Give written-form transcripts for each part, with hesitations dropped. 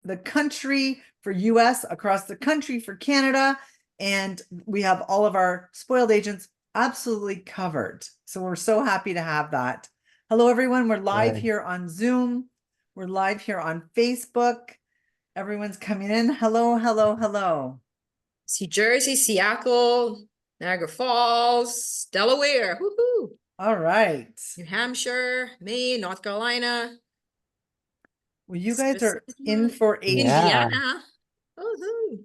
the country for US, across the country for Canada, and we have all of our spoiled agents absolutely covered. So we're so happy to have that. Hello, everyone. We're live here on Zoom. We're live here on Facebook. Everyone's coming in. Hello, hello, hello. See Jersey, Seattle, Niagara Falls, Delaware, woohoo! All right. New Hampshire, Maine, North Carolina. Well, you guys are in for a Indiana. Woohoo!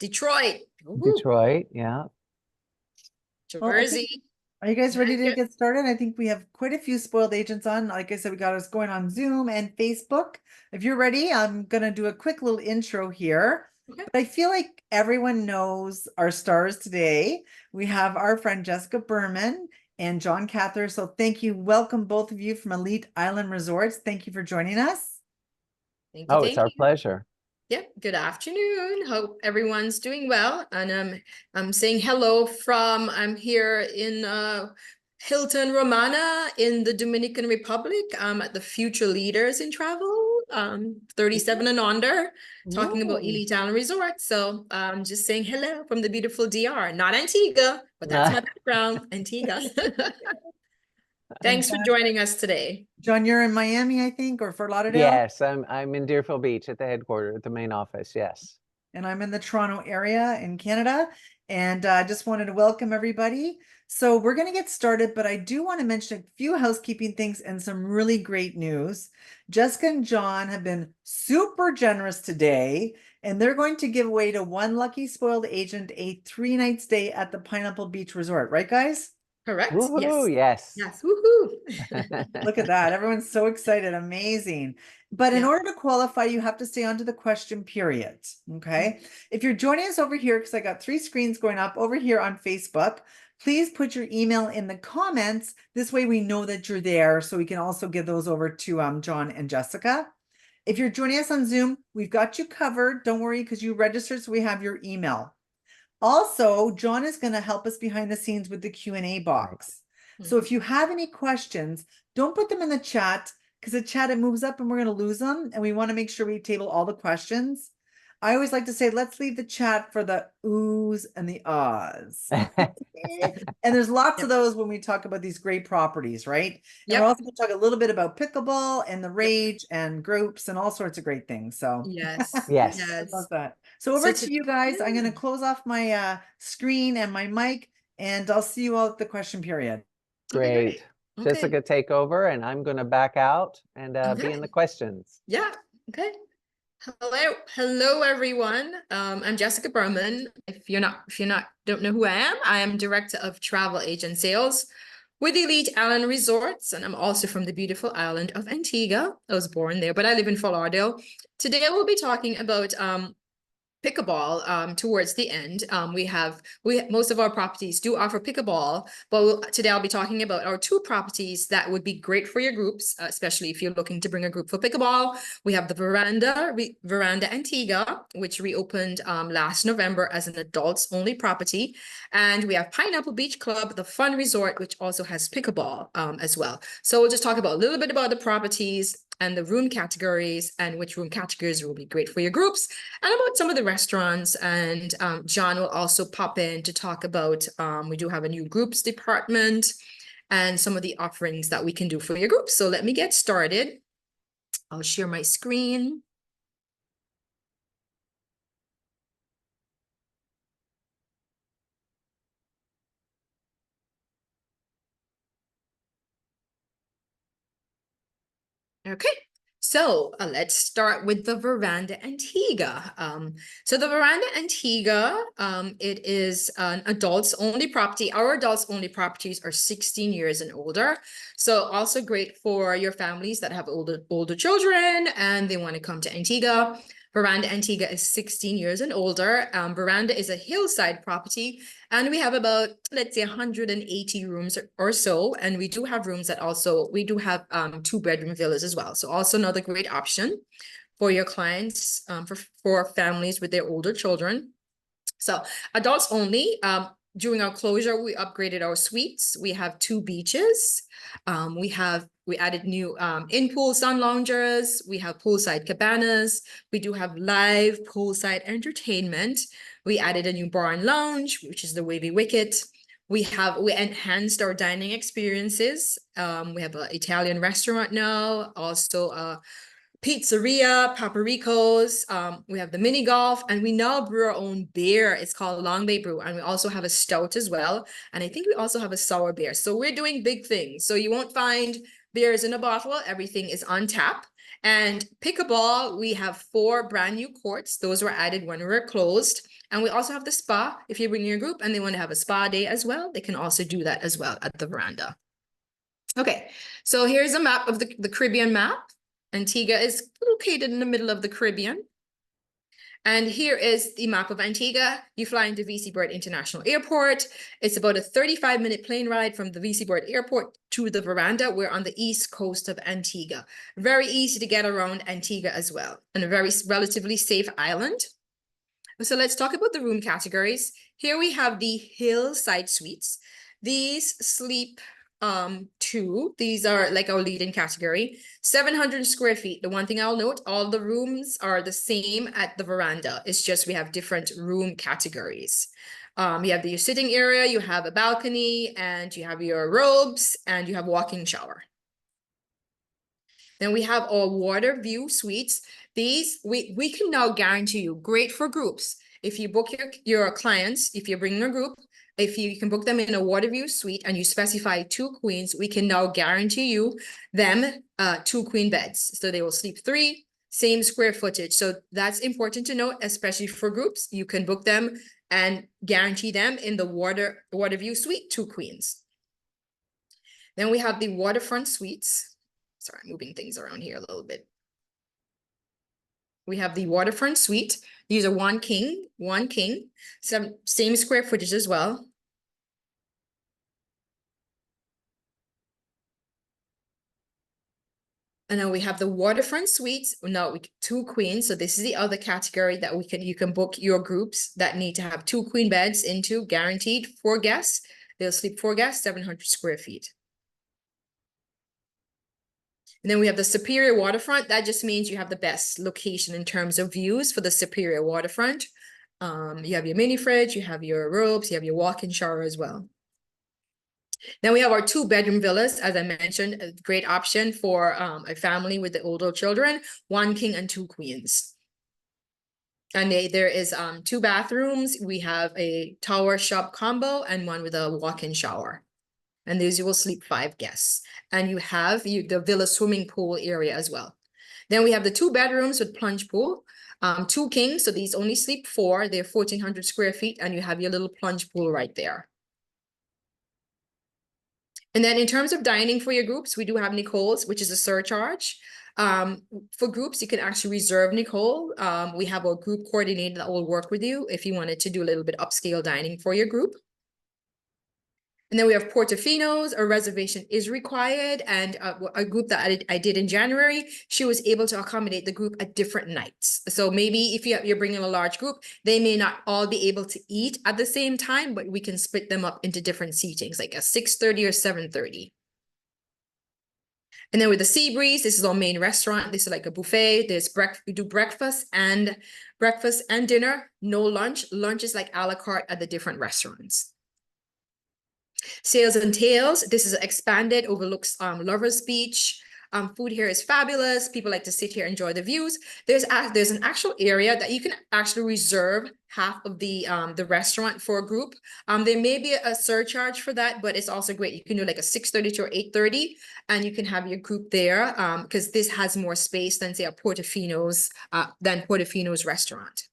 Detroit. Woohoo. Detroit, yeah. Jersey. Are you guys ready to get started? I think we have quite a few spoiled agents on. Like I said, we got us going on Zoom and Facebook. If you're ready, I'm going to do a quick little intro here. Okay. But I feel like everyone knows our stars today. We have our friend Jessica Berman and John Cather. So thank you. Welcome, both of you from Elite Island Resorts. Thank you for joining us. Thank you. It's our pleasure. Yep. Good afternoon. Hope everyone's doing well. And I'm saying hello from, I'm here in Hilton Romana in the Dominican Republic. I'm at the Future Leaders in Travel, 37 and under, talking about Elite Island Resort. So I'm just saying hello from the beautiful DR, not Antigua, but that's my background, Antigua. Thanks for joining us today. John, you're in Miami, I think, or Fort Lauderdale? Yes, I'm in Deerfield Beach at the headquarters, at the main office, yes. And I'm in the Toronto area in Canada. And I just wanted to welcome everybody. So we're going to get started, but I do want to mention a few housekeeping things and some really great news. Jessica and John have been super generous today, and they're going to give away to one lucky spoiled agent a 3-night stay at the Pineapple Beach Resort. Right, guys? Correct. Woohoo, yes. Yes. Woohoo. Look at that. Everyone's so excited. Amazing. But in order to qualify, you have to stay on to the question period. Okay. If you're joining us over here, because I got 3 screens going up over here on Facebook, please put your email in the comments. This way we know that you're there, so we can also give those over to John and Jessica. If you're joining us on Zoom, we've got you covered. Don't worry, because you registered, so we have your email. Also, John is going to help us behind the scenes with the Q&A box. So if you have any questions, don't put them in the chat, because the chat, it moves up and we're going to lose them. And we want to make sure we table all the questions. I always like to say, let's leave the chat for the oohs and the ahs. And there's lots of those when we talk about these great properties, right? And we're also going to talk a little bit about pickleball and the rage and groups and all sorts of great things. So yes. I love that. So over to you guys. I'm going to close off my screen and my mic, and I'll see you all at the question period. Great. Okay. Jessica, take over, and I'm going to back out and be in the questions. Yeah. Okay. Hello, everyone. I'm Jessica Berman. If you're not, don't know who I am Director of Travel Agent Sales with Elite Island Resorts, and I'm also from the beautiful island of Antigua. I was born there, but I live in Fort Lauderdale. Today, I will be talking about pickleball towards the end. Most of our properties do offer pickleball, but today I'll be talking about our 2 properties that would be great for your groups, especially if you're looking to bring a group for pickleball. We have the Veranda Antigua, which reopened last November as an adults only property, and we have Pineapple Beach Club, the fun resort, which also has pickleball as well. So we'll just talk about a little bit about the properties and the room categories, and which room categories will be great for your groups, and about some of the restaurants. And John will also pop in to talk about, we do have a new groups department and some of the offerings that we can do for your groups. So let me get started. I'll share my screen. Okay. So let's start with the Veranda Antigua. So the Veranda Antigua, it is an adults only property. Our adults only properties are 16 years and older. So also great for your families that have older children and they want to come to Antigua. Veranda Antigua is 16 years and older. Veranda is a hillside property, and we have about, let's say, 180 rooms or so. And we do have rooms that also, we do have 2-bedroom villas as well. So also another great option for your clients, for families with their older children. So adults only. During our closure, we upgraded our suites. We have 2 beaches. We have We added new in-pool sun loungers. We have poolside cabanas. We do have live poolside entertainment. We added a new bar and lounge, which is the Wavy Wicket. We enhanced our dining experiences. We have an Italian restaurant now, also a pizzeria, Paparicos. We have the mini golf, and we now brew our own beer. It's called Long Bay Brew, and we also have a stout as well. And I think we also have a sour beer. So we're doing big things. So you won't find beers in a bottle. Everything is on tap. And Pickleball, we have 4 brand new courts. Those were added when we were closed. And we also have the spa. If you bring your group and they want to have a spa day as well, they can also do that as well at the veranda. Okay, so here's a map of the Caribbean map. Antigua is located in the middle of the Caribbean. And here is the map of Antigua. You fly into VC Bird International Airport. It's about a 35-minute plane ride from the VC Bird Airport to the veranda. We're on the east coast of Antigua. Very easy to get around Antigua as well, and a very relatively safe island. So let's talk about the room categories. Here we have the hillside suites. These sleep 2. These are like our leading category. 700 square feet. The one thing I'll note, all the rooms are the same at the veranda. It's just we have different room categories. You have your sitting area, you have a balcony, and you have your robes, and you have walk-in shower. Then we have our water view suites. These, we can now guarantee you, great for groups. If you book your clients, if you're bringing a group, if you can book them in a water view suite and you specify 2 queens, we can now guarantee you them 2 queen beds. So they will sleep 3, same square footage. So that's important to note, especially for groups. You can book them and guarantee them in the water view suite, 2 queens. Then we have the waterfront suites. Sorry, I'm moving things around here a little bit. We have the waterfront suite. These are 1 king, same square footage as well. And then we have the waterfront suites. Now 2 queens. So this is the other category that you can book your groups that need to have 2 queen beds into, guaranteed 4 guests. They'll sleep 4 guests, 700 square feet. And then we have the Superior Waterfront. That just means you have the best location in terms of views for the Superior Waterfront. You have your mini fridge, you have your robes, you have your walk-in shower as well. Then we have our 2-bedroom villas, as I mentioned, a great option for a family with the older children, 1 king and 2 queens. And there is 2 bathrooms. We have a tower shop combo and one with a walk-in shower. And these you will sleep 5 guests. And you have the villa swimming pool area as well. Then we have the 2 bedrooms with plunge pool, 2 kings. So these only sleep 4. They're 1,400 square feet, and you have your little plunge pool right there. And then in terms of dining for your groups, we do have Nicole's, which is a surcharge. For groups, you can actually reserve Nicole. We have a group coordinator that will work with you if you wanted to do a little bit upscale dining for your group. And then we have Portofino's. A reservation is required. And a group that I did in January, she was able to accommodate the group at different nights. So maybe if you're bringing a large group, they may not all be able to eat at the same time, but we can split them up into different seatings, like a 6:30 or 7:30. And then with the Sea Breeze, this is our main restaurant. This is like a buffet. We do breakfast and dinner, no lunch. Lunch is like a la carte at the different restaurants. Sails and Tails, this is expanded, overlooks Lovers Beach. Food here is fabulous. People like to sit here, enjoy the views. There's an actual area that you can actually reserve half of the restaurant for a group. There may be a surcharge for that, but it's also great. You can do like a 6:30 to 8:30, and you can have your group there because this has more space than say a Portofino's restaurant.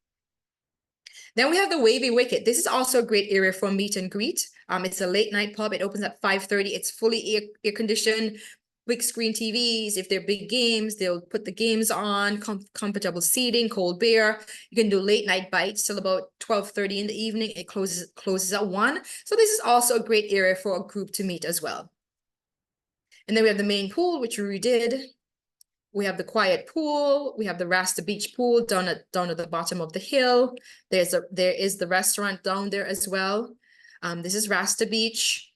Then we have the Wavy Wicket. This is also a great area for meet and greet. It's a late night pub. It opens at 5:30. It's fully air conditioned, big screen TVs. If they're big games, they'll put the games on, comfortable seating, cold beer. You can do late night bites till about 12:30 in the evening. It closes at 1. So this is also a great area for a group to meet as well. And then we have the main pool, which we redid. We have the quiet pool. We have the Rasta Beach pool down at the bottom of the hill. There is the restaurant down there as well. This is Rasta Beach.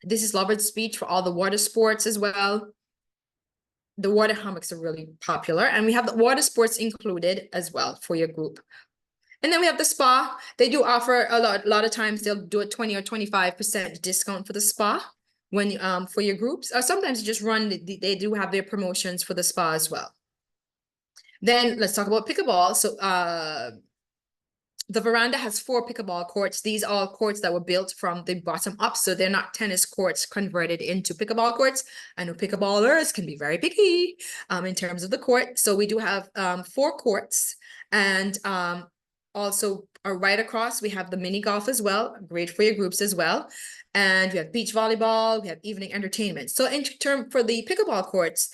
This is Lovett's Beach for all the water sports as well. The water hammocks are really popular, and we have the water sports included as well for your group. And then we have the spa. They do offer a lot of times they'll do a 20 or 25% discount for the spa when for your groups. Or sometimes you just run, they do have their promotions for the spa as well. Then let's talk about pickleball. So the veranda has 4 pickleball courts. These are courts that were built from the bottom up. So they're not tennis courts converted into pickleball courts. I know pickleballers can be very picky in terms of the court. So we do have 4 courts, and also right across, we have the mini golf as well, great for your groups as well. And we have beach volleyball, we have evening entertainment. So in term for the pickleball courts,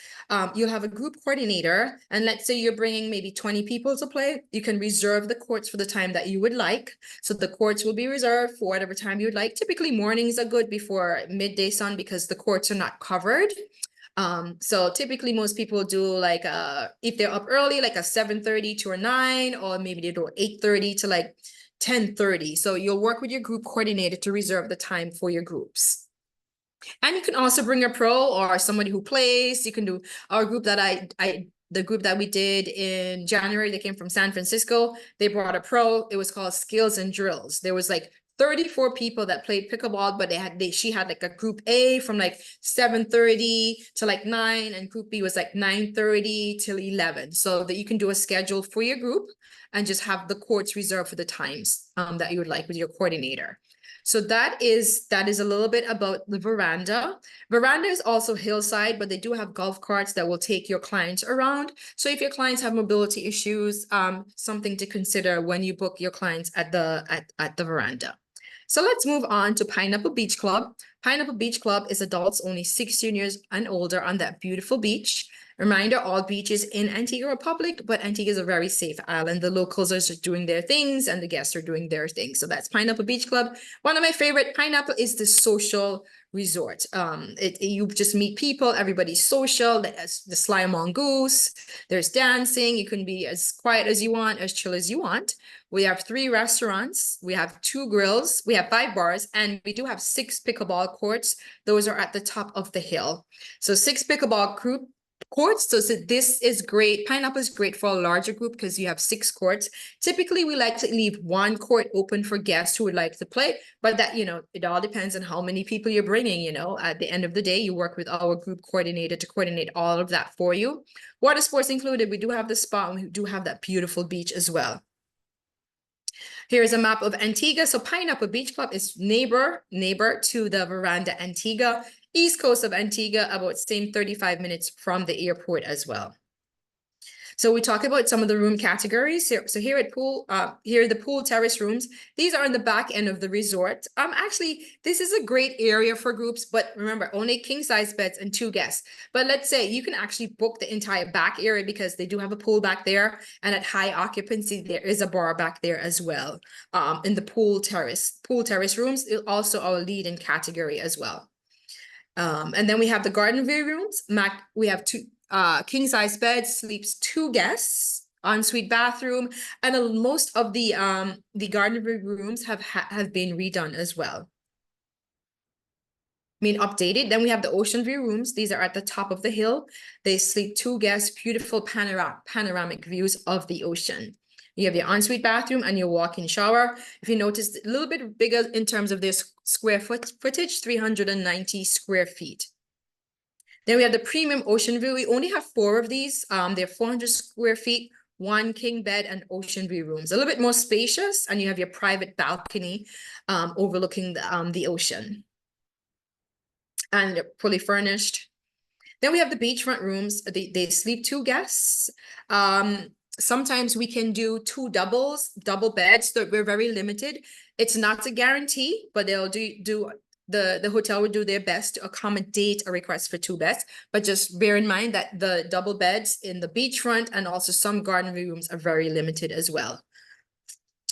you'll have a group coordinator, and let's say you're bringing maybe 20 people to play, you can reserve the courts for the time that you would like. So the courts will be reserved for whatever time you would like. Typically mornings are good before midday sun because the courts are not covered. So typically most people do like if they're up early, like a 7:30 to a 9, or maybe they do 8:30 to like 10:30. So you'll work with your group coordinator to reserve the time for your groups. And you can also bring a pro or somebody who plays. You can do our group that the group that we did in January, they came from San Francisco. They brought a pro. It was called Skills and Drills. There was like 34 people that played pickleball, but she had like a group A from like 7:30 to like 9, and group B was like 9:30 till 11. So that you can do a schedule for your group and just have the courts reserved for the times that you would like with your coordinator. So that is a little bit about the veranda. Veranda is also hillside, but they do have golf carts that will take your clients around. So if your clients have mobility issues, something to consider when you book your clients at the veranda. So let's move on to Pineapple Beach Club. Pineapple Beach Club is adults only 16 years and older on that beautiful beach. Reminder, all beaches in Antigua are public, but Antigua is a very safe island. The locals are just doing their things and the guests are doing their things. So that's Pineapple Beach Club. One of my favorite, Pineapple is the social resort. You just meet people, everybody's social, the Sly Mongoose, there's dancing, you can be as quiet as you want, as chill as you want. We have 3 restaurants, we have 2 grills, we have 5 bars, and we do have 6 pickleball courts. Those are at the top of the hill. So 6 pickleball courts. So this is great. Pineapple is great for a larger group because you have 6 courts. Typically, we like to leave 1 court open for guests who would like to play, but that, it all depends on how many people you're bringing, At the end of the day, you work with our group coordinator to coordinate all of that for you. Water sports included. We do have the spa, and we do have that beautiful beach as well. Here's a map of Antigua. So Pineapple Beach Club is neighbor to the Veranda Antigua, east coast of Antigua, about same 35 minutes from the airport as well. So we talk about some of the room categories. So here at here are the pool terrace rooms. These are on the back end of the resort. Actually, this is a great area for groups, but remember, only king size beds and 2 guests. But let's say you can actually book the entire back area because they do have a pool back there, and at high occupancy, there is a bar back there as well. In the pool terrace rooms, also our leading category as well. And then we have the garden view rooms. We have 2 king size beds, sleeps 2 guests, ensuite bathroom, and most of the garden view rooms have been redone as well. Updated. Then we have the ocean view rooms. These are at the top of the hill. They sleep 2 guests, beautiful panoramic views of the ocean. You have your ensuite bathroom and your walk-in shower. If you notice, a little bit bigger in terms of their square footage, 390 square feet. Then we have the premium ocean view. We only have 4 of these. They're 400 square feet, 1 king bed and ocean view rooms. A little bit more spacious, and you have your private balcony overlooking the ocean. And they're fully furnished. Then we have the beachfront rooms. They sleep 2 guests. Sometimes we can do 2 double beds. So we're very limited. It's not a guarantee, but they'll the hotel would do their best to accommodate a request for 2 beds, but just bear in mind that the double beds in the beachfront and also some garden view rooms are very limited as well.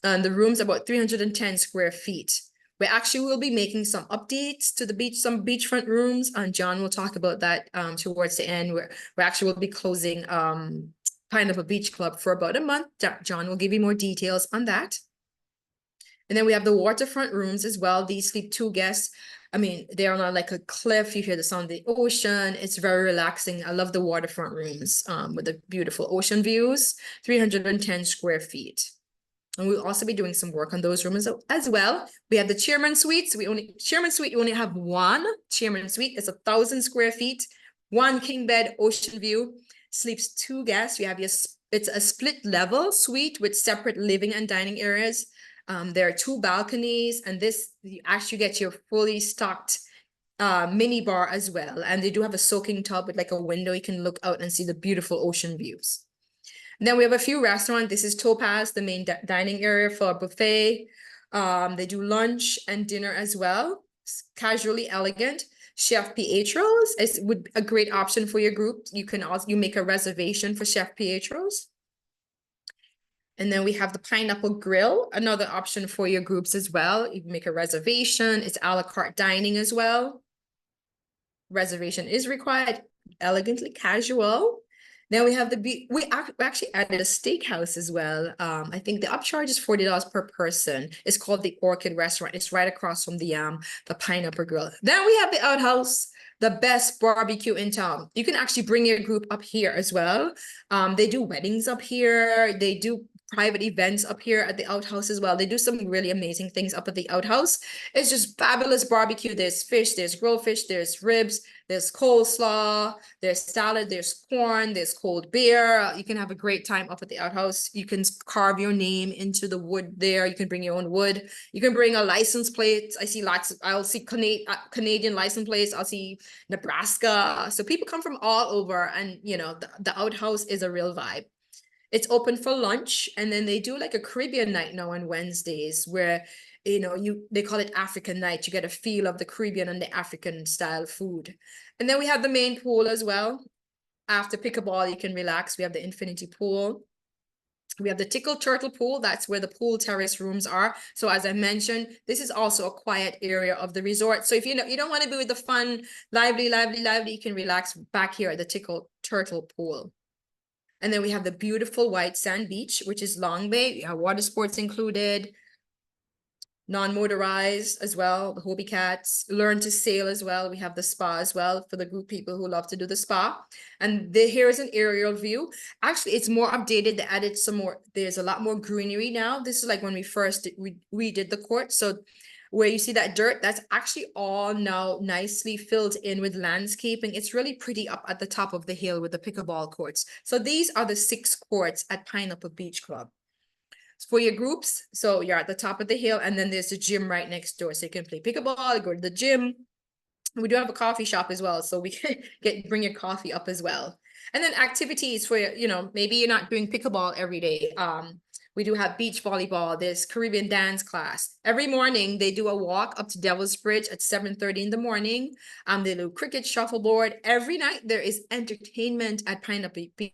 And the room's about 310 square feet. We actually will be making some updates to some beachfront rooms, and John will talk about that towards the end. We actually will be closing Pineapple Beach Club for about a month. John will give you more details on that. And then we have the waterfront rooms as well. These sleep 2 guests. I mean, they're on like a cliff. You hear the sound of the ocean. It's very relaxing. I love the waterfront rooms with the beautiful ocean views, 310 square feet. And we'll also be doing some work on those rooms as well. We have the chairman suites. Chairman suite, you only have one chairman suite. It's 1,000 square feet, 1 king bed, ocean view, sleeps 2 guests. We have it's a split level suite with separate living and dining areas. There are 2 balconies, and this, you actually get your fully stocked mini bar as well. And they do have a soaking tub with like a window. You can look out and see the beautiful ocean views. And then we have a few restaurants. This is Topaz, the main dining area for a buffet. They do lunch and dinner as well. Casually elegant. Chef Pietro's would a great option for your group. You can also make a reservation for Chef Pietro's. And then we have the Pineapple Grill, another option for your groups as well. You can make a reservation. It's a la carte dining as well. Reservation is required. Elegantly casual. Then we have we actually added a steakhouse as well. I think the upcharge is $40 per person. It's called the Orchid Restaurant. It's right across from the Pineapple Grill. Then we have the Outhouse, the best barbecue in town. You can actually bring your group up here as well. They do weddings up here. They do private events up here at the Outhouse as well. They do some really amazing things up at the Outhouse. It's just fabulous barbecue. There's fish, there's grilled fish, there's ribs, there's coleslaw, there's salad, there's corn, there's cold beer. You can have a great time up at the Outhouse. You can carve your name into the wood there. You can bring your own wood. You can bring a license plate. I'll see Canadian license plates. I'll see Nebraska. So people come from all over, and you know, the Outhouse is a real vibe. It's open for lunch, and then they do like a Caribbean night now on Wednesdays where, you know, they call it African night. You get a feel of the Caribbean and the African style food. And then we have the main pool as well. After pickleball, you can relax. We have the infinity pool. We have the Tickle Turtle pool. That's where the pool terrace rooms are. So as I mentioned, this is also a quiet area of the resort. So if you don't want to be with the fun, lively, you can relax back here at the Tickle Turtle pool. And then we have the beautiful white sand beach, which is Long Bay. We have water sports included, non-motorized as well, the Hobie Cats, learn to sail as well. We have the spa as well for the group people who love to do the spa. And here is an aerial view. Actually, it's more updated. They added some more. There's a lot more greenery now. This is like when we first redid the court. So where you see that dirt, that's actually all now nicely filled in with landscaping. It's really pretty up at the top of the hill with the pickleball courts. So these are the 6 courts at Pineapple Beach Club. For your groups, so you're at the top of the hill, and then there's the gym right next door. So you can play pickleball, go to the gym. We do have a coffee shop as well, so we can bring your coffee up as well. And then activities for, you know, maybe you're not doing pickleball every day. We do have beach volleyball. There's Caribbean dance class. Every morning, they do a walk up to Devil's Bridge at 7:30 in the morning. They do cricket, shuffleboard. Every night, there is entertainment at Pineapple Beach.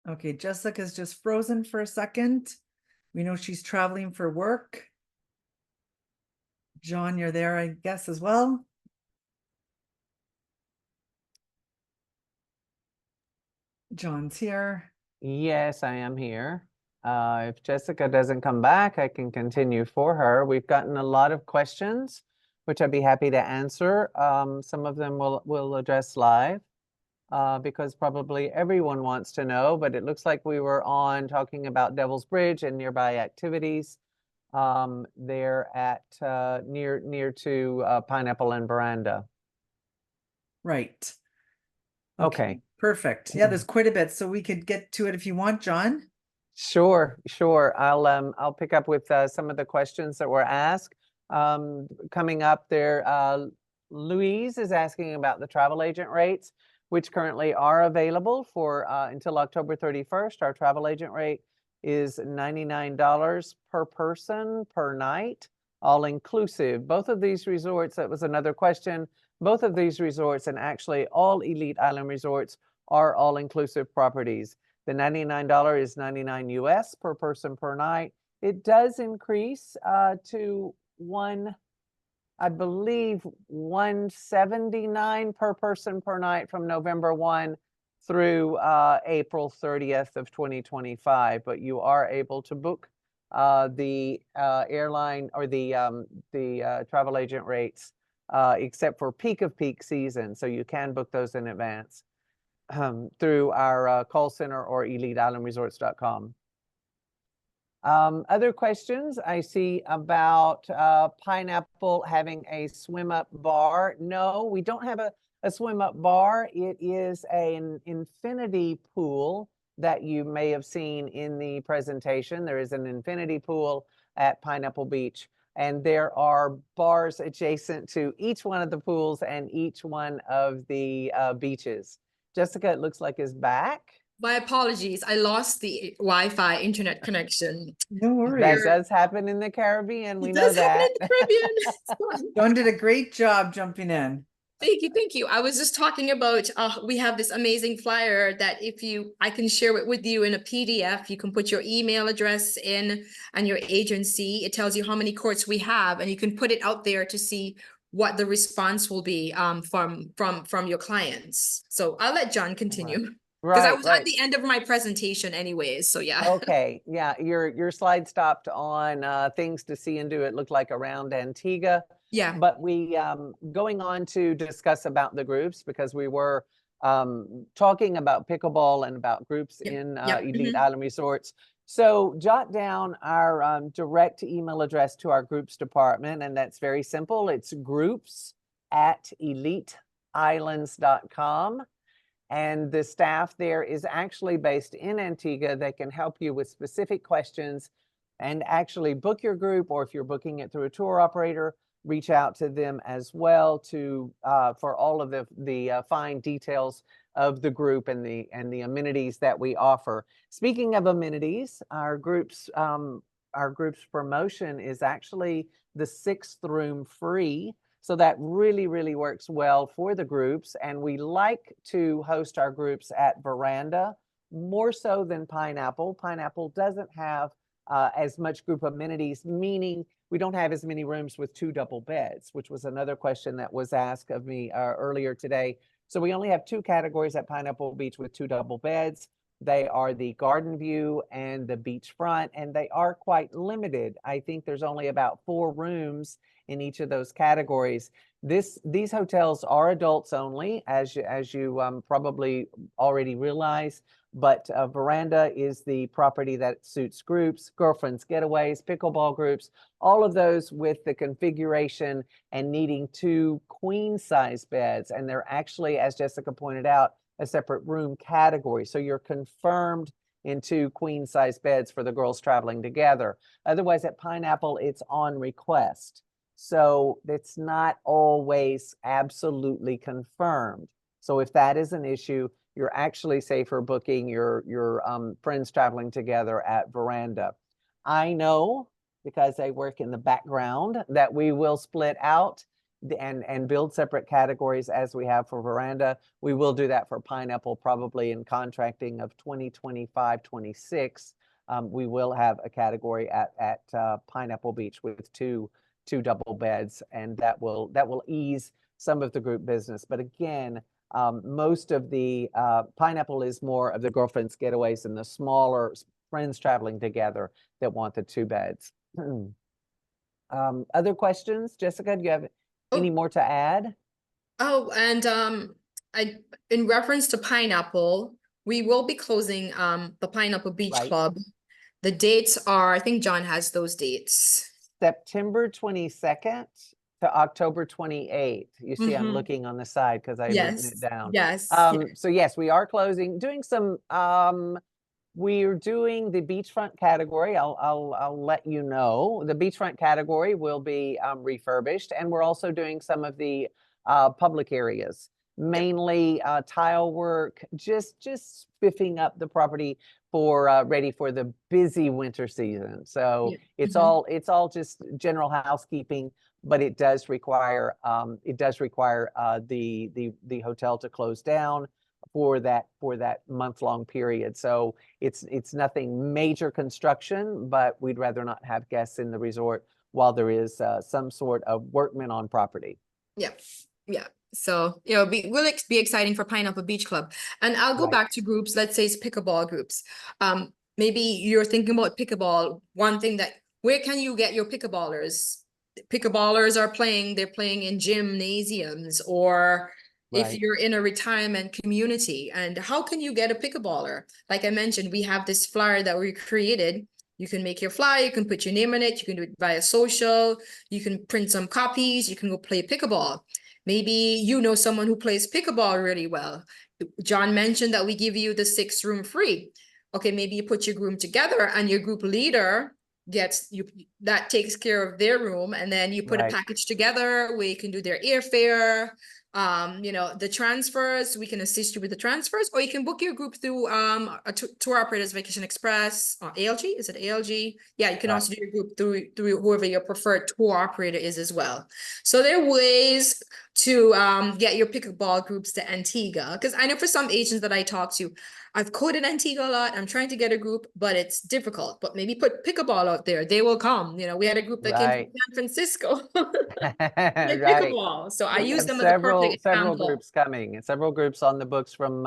Okay, Jessica's just frozen for a second. We know she's traveling for work. John, you're there, I guess, as well. John's here. Yes, I am here. If Jessica doesn't come back, I can continue for her. We've gotten a lot of questions, which I'd be happy to answer. Some of them we'll address live because probably everyone wants to know, but it looks like we were on talking about Devil's Bridge and nearby activities there at near to Pineapple and Veranda. Right. Okay. Perfect. Yeah, there's quite a bit, so we could get to it if you want, John. Sure. I'll pick up with some of the questions that were asked. Coming up there, Louise is asking about the travel agent rates, which currently are available for until October 31st. Our travel agent rate is $99 per person per night, all inclusive. Both of these resorts, that was another question, both of these resorts, and actually all Elite Island resorts, are all-inclusive properties. The $99 is $99 US per person per night. It does increase to $1 I believe 179 per person per night from November 1 through April 30th of 2025. But you are able to book the airline or the travel agent rates except for peak of peak season. So you can book those in advance through our call center or eliteislandresorts.com. Other questions I see about Pineapple having a swim up bar. No, we don't have a swim up bar. It is an infinity pool that you may have seen in the presentation. There is an infinity pool at Pineapple Beach, and there are bars adjacent to each one of the pools and each one of the beaches. Jessica, it looks like, is back. My apologies. I lost the Wi-Fi internet connection. No That worries. does happen in the Caribbean. We It know does happen that. in the Caribbean. It's fine. Dawn did a great job jumping in. Thank you, thank you. I was just talking about we have this amazing flyer that I can share it with you in a PDF. You can put your email address in and your agency. It tells you how many courts we have, and you can put it out there to see what the response will be from your clients. So I'll let John continue. Because I was at the end of my presentation anyways, so yeah. Okay, yeah, your slide stopped on things to see and do. It looked like around Antigua. Yeah. But we going on to discuss about the groups, because we were talking about pickleball and about groups in Elite Island Resorts. So jot down our direct email address to our groups department, and that's very simple. It's groups@eliteislands.com. And the staff there is actually based in Antigua. They can help you with specific questions and actually book your group, or if you're booking it through a tour operator, reach out to them as well to for all of the fine details of the group and the amenities that we offer. Speaking of amenities, our group's promotion is actually the 6th room free. So that really, really works well for the groups. And we like to host our groups at Veranda more so than Pineapple. Pineapple doesn't have as much group amenities, meaning we don't have as many rooms with 2 double beds, which was another question that was asked of me earlier today. So we only have 2 categories at Pineapple Beach with 2 double beds. They are the garden view and the beachfront, and they are quite limited. I think there's only about 4 rooms in each of those categories. These hotels are adults only, as you probably already realize, but Veranda is the property that suits groups, girlfriends getaways, pickleball groups, all of those with the configuration and needing 2 queen size beds. And they're actually, as Jessica pointed out, a separate room category. So you're confirmed in 2 queen size beds for the girls traveling together. Otherwise at Pineapple, it's on request. So it's not always absolutely confirmed. So if that is an issue, you're actually safer booking your friends traveling together at Veranda. I know, because I work in the background, that we will split out and build separate categories as we have for Veranda. We will do that for Pineapple probably in contracting of 2025-26. We will have a category at Pineapple Beach with two double beds, and that will ease some of the group business. But again, most of the Pineapple is more of the girlfriends getaways and the smaller friends traveling together that want the 2 beds. Other questions? Jessica, do you have any more to add? Oh, and in reference to Pineapple, we will be closing the Pineapple Beach Club. The dates are, I think John has those dates. September 22nd to October 28th. You see, I'm looking on the side because I've written it down. Yes. So yes, we are closing, doing some, we're doing the beachfront category. I'll let you know. The beachfront category will be refurbished, and we're also doing some of the public areas, mainly tile work, just spiffing up the property for ready for the busy winter season. So it's all just general housekeeping, but it does require the hotel to close down for that month-long period. So it's nothing major construction, but we'd rather not have guests in the resort while there is some sort of workman on property. Yeah, yeah. So, you know, will be exciting for Pineapple Beach Club. And I'll go Right. back to groups, let's say it's pickleball groups. Maybe you're thinking about pickleball. One thing that, where can you get your pickleballers? Pickleballers are playing, they're playing in gymnasiums, or if Right. you're in a retirement community. And how can you get a pickleballer? Like I mentioned, we have this flyer that we created. You can make your flyer, you can put your name on it, you can do it via social, you can print some copies, you can go play pickleball. Maybe you know someone who plays pickleball really well. John mentioned that we give you the 6th room free. Okay, maybe you put your group together and your group leader gets you, that takes care of their room, and then you put a Right. package together where you can do their airfare, you know, the transfers, we can assist you with the transfers, or you can book your group through a tour operators, Vacation Express, or ALG. Is it ALG? Yeah, you can Right. also do your group through whoever your preferred tour operator is as well. So there are ways to get your pickleball groups to Antigua, because I know for some agents that I talk to, I've quoted Antigua a lot, I'm trying to get a group, but it's difficult. But maybe put pickleball out there, they will come. You know, we had a group that came from Right. San Francisco. Play Right. pickleball. So I We use have them as a perfect several example. groups coming, and several groups on the books from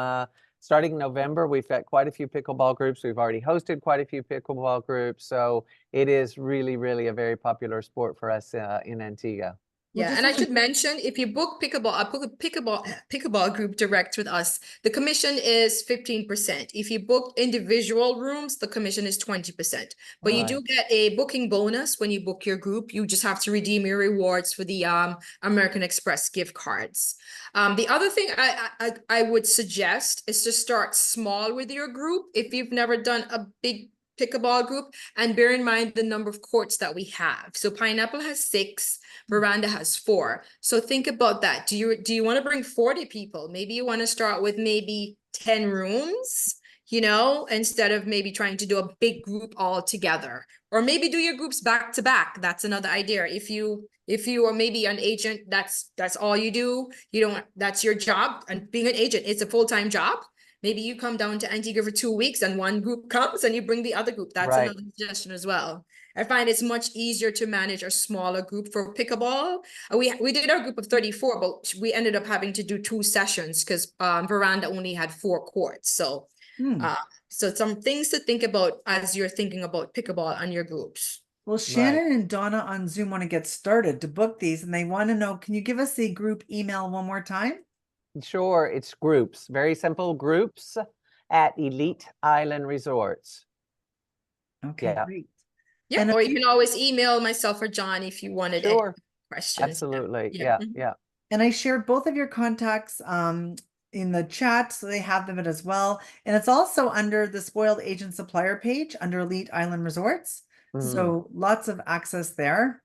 starting November. We've got quite a few pickleball groups. We've already hosted quite a few pickleball groups, so it is really, really a very popular sport for us in Antigua. Well, Yeah, just and I as a- should mention, if you book pickleball, book a pickleball group direct with us, the commission is 15%. If you book individual rooms, the commission is 20%. But you Right. do get a booking bonus when you book your group. You just have to redeem your rewards for the American Express gift cards. The other thing I would suggest is to start small with your group. If you've never done a big pickleball group, and bear in mind the number of courts that we have. So Pineapple has 6, Veranda has 4. So think about that. Do you want to bring 40 people? Maybe you want to start with maybe 10 rooms, you know, instead of maybe trying to do a big group all together. Or maybe do your groups back to back. That's another idea. If you are maybe an agent, that's all you do. You don't, that's your job. And being an agent, it's a full-time job. Maybe you come down to Antigua for 2 weeks and one group comes and you bring the other group. That's Right. another suggestion as well. I find it's much easier to manage a smaller group for pickleball. We did our group of 34, but we ended up having to do 2 sessions because Veranda only had 4 courts. So, so some things to think about as you're thinking about pickleball on your groups. Well, Shannon and Donna on Zoom want to get started to book these, and they want to know, can you give us the group email one more time? Sure, it's groups, very simple, groups at Elite Island Resorts. Okay, Yeah. great. Yeah, And or you can always email myself or John if you wanted any Sure. questions. Absolutely. Yeah. Yeah. Yeah. And I shared both of your contacts in the chat, so they have them as well. And it's also under the Spoiled Agent Supplier page under Elite Island Resorts. So lots of access there.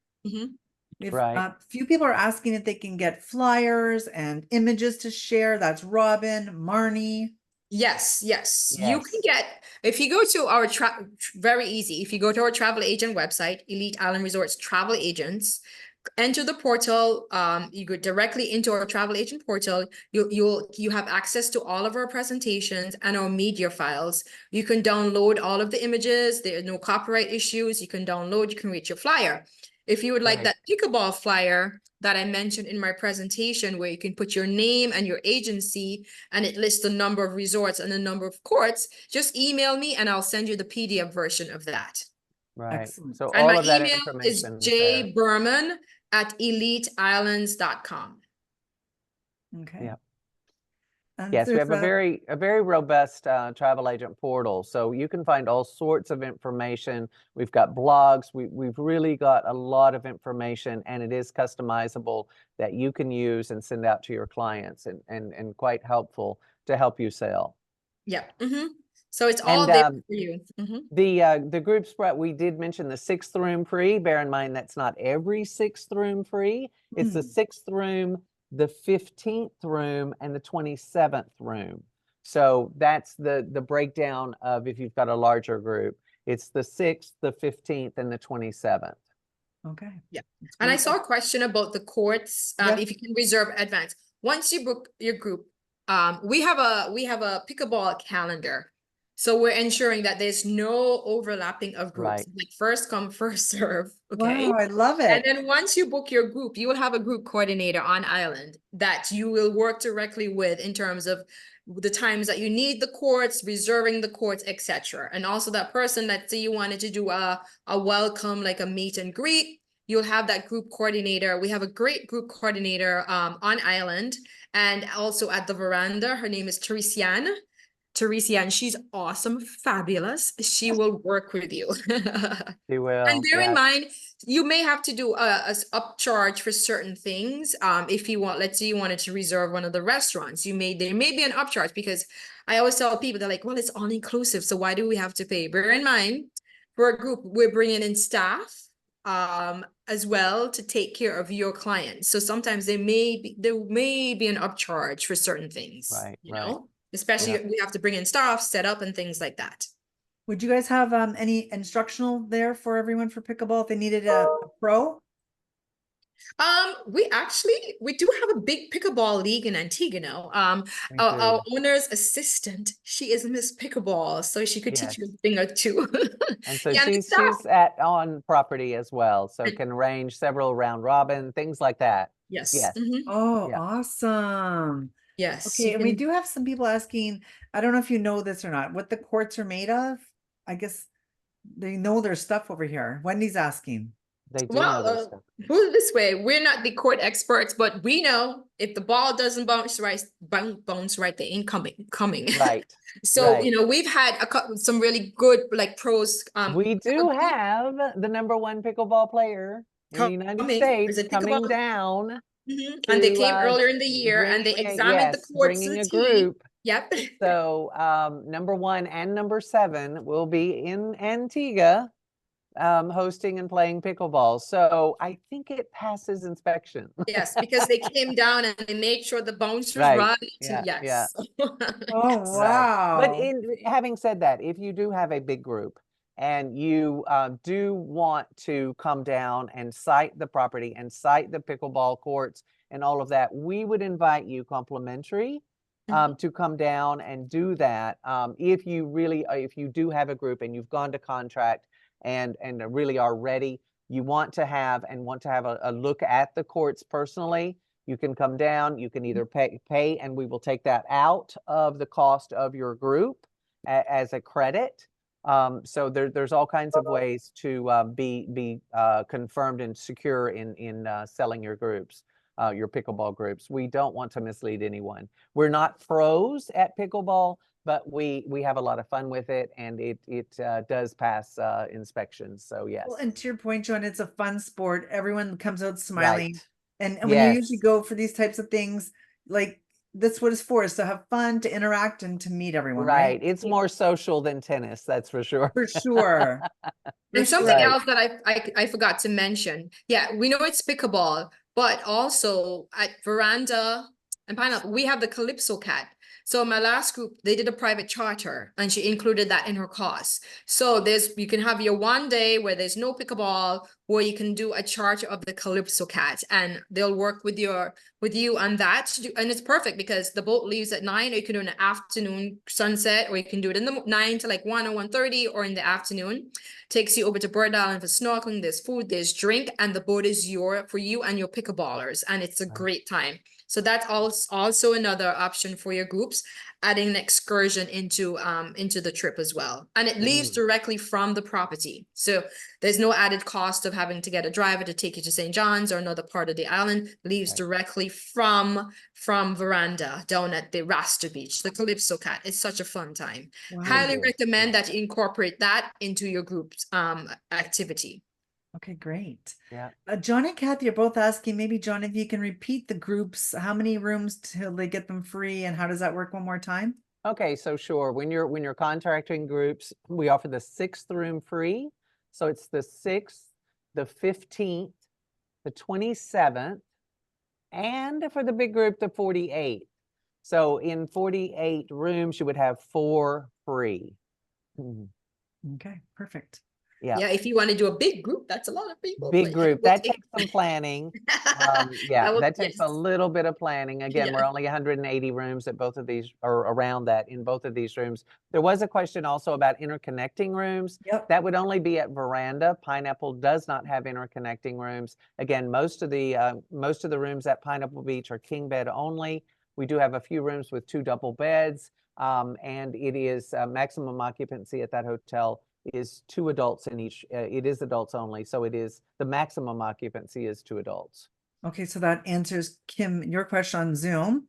If Right. a few people are asking if they can get flyers and images to share. That's Robin, Marnie. Yes. You Yes. can get, if you go to our very easy, if you go to our travel agent website, Elite Island Resorts Travel Agents, enter the portal, you go directly into our travel agent portal, you have access to all of our presentations and our media files. You can download all of the images, there are no copyright issues, you can download, you can reach your flyer. If you would like Right. that pickleball flyer that I mentioned in my presentation, where you can put your name and your agency, and it lists the number of resorts and the number of courts, just email me and I'll send you the PDF version of that. Right. Excellent. So And all my of that email is information is there. jberman@eliteislands.com. Okay. Yeah. And Yes, we there's have a very robust travel agent portal, so you can find all sorts of information. We've got blogs. We've really got a lot of information, and it is customizable that you can use and send out to your clients, and quite helpful to help you sell. Yeah. So it's all And there for you. the group spread, we did mention the 6th room free. Bear in mind that's not every 6th room free. It's the 6th room, the 15th room, and the 27th room. So that's the breakdown of if you've got a larger group. It's the 6th, the 15th, and the 27th. okay. Yeah. And I saw a question about the courts, Yeah. if you can reserve advance. Once you book your group, we have a pickleball calendar. So we're ensuring that there's no overlapping of groups, Right. like first come, first serve, okay? Wow, I love And it. then once you book your group, you will have a group coordinator on island that you will work directly with in terms of the times that you need the courts, reserving the courts, etc. And also that person that say you wanted to do a welcome, like a meet and greet, you'll have that group coordinator. We have a great group coordinator on island and also at the veranda. Her name is Teresa, and she's awesome, fabulous. She will work with you. She And will. bear in Yeah. mind, you may have to do a upcharge for certain things. If you want, let's say you wanted to reserve one of the restaurants, there may be an upcharge because I always tell people, they're like, well, it's all inclusive, so why do we have to pay? Bear in mind, for a group, we're bringing in staff as well to take care of your clients. So sometimes there may be an upcharge for certain things, Right. you Right. know, especially Yeah. we have to bring in staff, set up and things like that. Would you guys have any instructional there for everyone for pickleball if they needed a pro? We do have a big pickleball league in Antigua now. We Our do. owner's assistant, she is Miss Pickleball, so she could teach Yes. you a thing or two. And so Yeah, and the she's staff. on property as well, so And- can arrange several round robin, things like that. Yes. Yes. Mhm. Oh, Yeah. awesome. Yes, Okay, you and we can. do have some people asking, I don't know if you know this or not, what the courts are made of. I guess they know their stuff over here. Wendy's asking. They do know Well, their stuff. put it this way, we're not the court experts, but we know if the ball doesn't bounce right, the incoming coming. Right. So, Right. we've had some really good like pros We do have the #1 pickleball player in the United coming. Is States it coming pickleball? down And they to came earlier in the year and they examined the courts to bringing the a T. group. Yep. So #1 and #7 will be in Antigua hosting and playing pickleball. So I think it passes inspection. Yes, because they came down and they made sure the bounce was Right. right. Yeah. Yes. Yeah. Oh, Right. But wow. having said that, if you do have a big group and you do want to come down and site the property and site the pickleball courts and all of that, we would invite you complimentary to come down and do that. If you do have a group and you've gone to contract and really are ready, you want to have a look at the courts personally, you can come down, you can either pay and we will take that out of the cost of your group as a credit. So there's all kinds of ways to be confirmed and secure in selling your groups, your pickleball groups. We don't want to mislead anyone. We're not pros at pickleball, but we have a lot of fun with it, and it does pass inspections. So yes. Well, and to your point, Joan, it's a fun sport. Everyone comes out smiling. Right. And when you usually Yes. go for these types of things, like that's what it's for, is to have fun, to interact, and to meet everyone, Right. right? It's more social than tennis, that's for sure. For sure. For And something sure. Right. else that I forgot to mention. Yeah, we know it's pickleball, but also at Veranda and Pineapple, we have the Calypso Cat. So my last group, they did a private charter and she included that in her cost. So you can have your one day where there's no pickleball, or you can do a charter of the Calypso Cat and they'll work with you on that. And it's perfect because the boat leaves at 9, or you can do an afternoon sunset, or you can do it in the 9 to like 1 or 1:30 or in the afternoon. Takes you over to Bird Island for snorkeling. There's food, there's drink, and the boat is for you and your pickleballers, and it's a great time. So that's also another option for your groups, adding an excursion into the trip as well. And it leaves directly from the property. So there's no added cost of having to get a driver to take you to St. John's or another part of the island. Leaves directly from Veranda down at the Rasta Beach, the Calypso Cat. It's such a fun time. Highly recommend that you incorporate that into your group's activity. Okay, great. Yeah. John and Kathy are both asking, maybe John, if you can repeat the groups, how many rooms till they get them free, and how does that work one more time? Okay, so sure. When you're contracting groups, we offer the 6th room free. So it's the 6th, the 15th, the 27th, and for the big group, the 48th. So in 48 rooms, you would have 4 free. Okay, perfect. Yeah. Yeah, if you want to do a big group, that's a lot of people. Big but it group, will that take- takes some planning. Yeah, that takes a yes. little bit of planning. Again, we're Yeah. only 180 rooms at both of these, or around that in both of these rooms. There was a question also about interconnecting rooms. Yep. That would only be at Veranda. Pineapple does not have interconnecting rooms. Again, most of the rooms at Pineapple Beach are king bed only. We do have a few rooms with 2 double beds, and it is maximum occupancy at that hotel is 2 adults in each. It is adults only, so it is the maximum occupancy is 2 adults. Okay, so that answers Kim, your question on Zoom.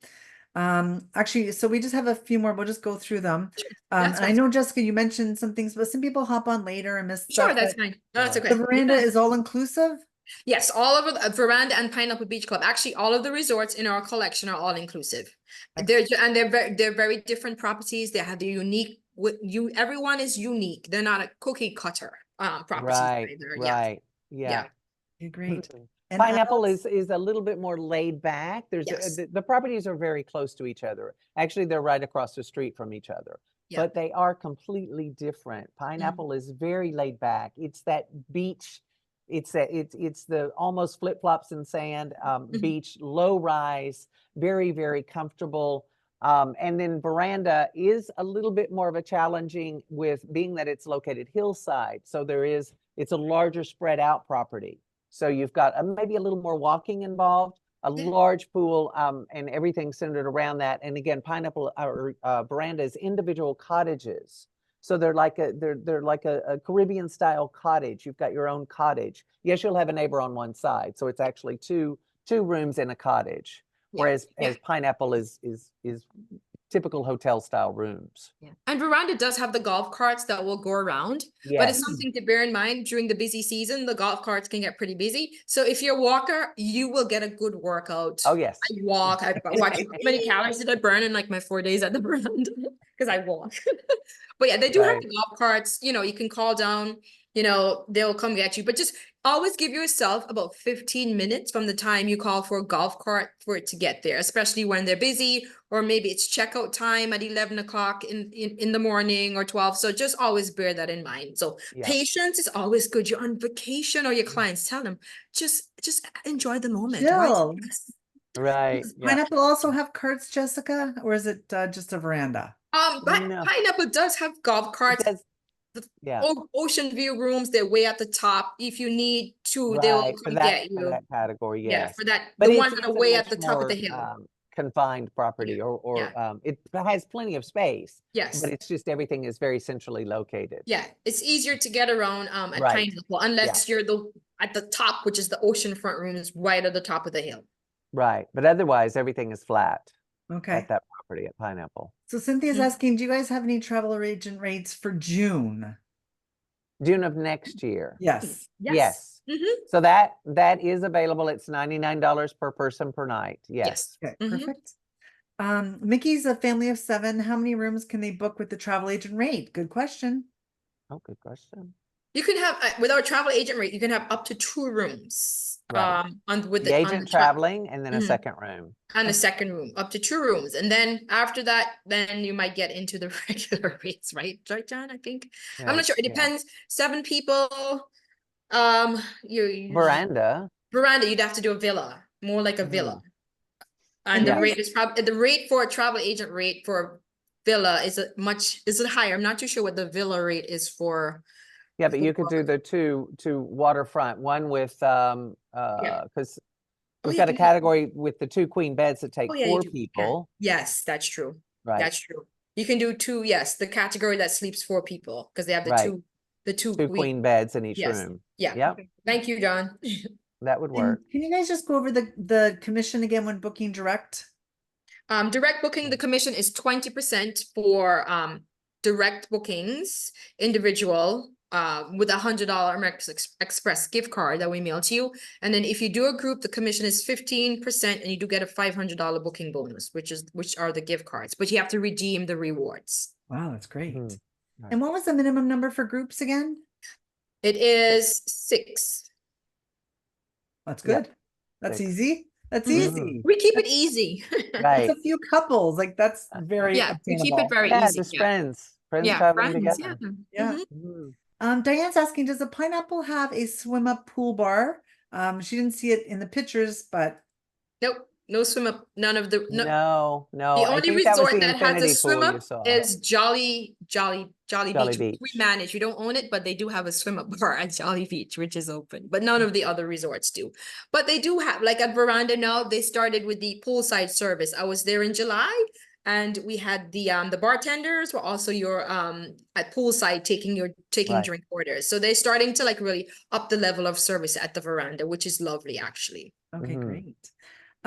Actually, so we just have a few more. We'll just go through them. That's And I fine. know, Jessica, you mentioned some things, but some people hop on later and miss Sure, stuff. that's but fine. No, that's Yeah. okay. The veranda Yeah. is all inclusive? Yes, all over the Veranda and Pineapple Beach Club. Actually, all of the resorts in our collection are all inclusive. They're very different properties. They have the unique. Everyone is unique. They're not a cookie cutter properties Right, either. right, Yeah. yeah. Okay, great. And Pineapple adults? is a little bit more laid back. There's Yes. the properties are very close to each other. Actually, they're right across the street from each other, Yeah. but they are completely different. Pineapple is very laid back. It's that beach. It's the almost flip flops and sand beach, low rise, very, very comfortable. And then Veranda is a little bit more of a challenging with being that it's located hillside. So it's a larger spread out property. So you've got maybe a little more walking involved, a large pool, and everything centered around that. And again, Pineapple Veranda is individual cottages. So they're like a Caribbean style cottage. You've got your own cottage. Yes, you'll have a neighbor on one side. So it's actually two rooms in a cottage. Whereas as Pineapple is typical hotel style rooms. Yeah. And Veranda does have the golf carts that will go around, but Yes. it's something to bear in mind during the busy season. The golf carts can get pretty busy. So if you're a walker, you will get a good workout. Oh, yes. I walk, I watch how many calories did I burn in like my 4 days at the Veranda because I walk. But yeah, they do have Right. the golf carts, you can call down, they'll come get you, but just always give yourself about 15 minutes from the time you call for a golf cart for it to get there, especially when they're busy, or maybe it's checkout time at 11 o'clock in the morning or 12. So just always bear that in mind. So Yeah. patience is always good. You're on vacation, or your clients tell them, just enjoy the moment. Chill. Right. Does Yeah. Pineapple also have carts, Jessica, or is it just a veranda? But No. Pineapple does have golf It carts. does- Yeah. Ocean view rooms, they're way at the top. If you need to, they'll Right. come get you. For that category, Yeah, yes. for that, But the it's ones that are a way much at the top of the more, hill. confined property, or it has plenty of space, Yes. but it's just everything is very centrally located. Yeah, it's easier to get around at Right. Pineapple unless you're at the top, which is the oceanfront rooms right at the top of the hill. Right. But otherwise, everything is flat Okay. at that property at Pineapple. So Cynthia's Mhm. asking, do you guys have any travel agent rates for June? June of next year. Yes. Yes. Mhm. So that is available. It's $99 per person per night. Yes. Okay, Mhm. perfect. Mickey's a family of 7. How many rooms can they book with the travel agent rate? Good question. Oh, good question. You can have with our travel agent rate, you can have up to 2 rooms. Right. With The agent traveling and then a Mhm. second room. And a second room, up to 2 rooms. And then after that, then you might get into the regular rates, right? Right, John? I think. I'm not Right, sure. It yeah. depends. 7 people. You Veranda. Veranda, you'd have to do a villa, more like a villa. And Yeah. the rate is probably the rate for a travel agent rate for villa is it higher? I'm not too sure what the villa rate is for. Yeah, but you could do the two waterfront, one with because Oh, we've yeah, got a you- category with the 2 queen beds that take Oh, yeah, you 4 do. Yeah. people. Yes, that's true. Right. That's true. You can do 2, yes, the category that sleeps 4 people because they have the Right. two 2 queen beds in each Yes. room. Yeah. Yep, Thank you, John. that would And work. can you guys just go over the commission again when booking direct? Direct booking, the commission is 20% for direct bookings, individual, with $100 American Express gift card that we mail to you. And then if you do a group, the commission is 15%, and you do get a $500 booking bonus, which are the gift cards, but you have to redeem the rewards. Wow, that's great. Mhm. Right. And what was the minimum number for groups again? It is 6. That's Yeah. good. That's 6. easy. That's Mhm. easy. We keep it easy. Right. It's a few couples. Like that's very Yeah, we keep it obtainable. very Yeah, easy. just Yeah. friends Yeah, traveling friends, together. Yeah. Mhm. Mhm. Diane's asking, does the Pineapple have a swim up pool bar? She didn't see it in the pictures, but Nope, no swim up, none of the, no. No, The I only think that was resort the that has a infinity swim pool you up saw. is Jolly Jolly Beach, which we Beach. manage. We don't own it, but they do have a swim up bar at Jolly Beach, which is open. But none of the other resorts do. But they do have, like at Veranda now, they started with the poolside service. I was there in July, and we had the bartenders were also your at poolside taking Right. drink orders. So they're starting to like really up the level of service at the Veranda, which is lovely actually. okay, Mhm. great.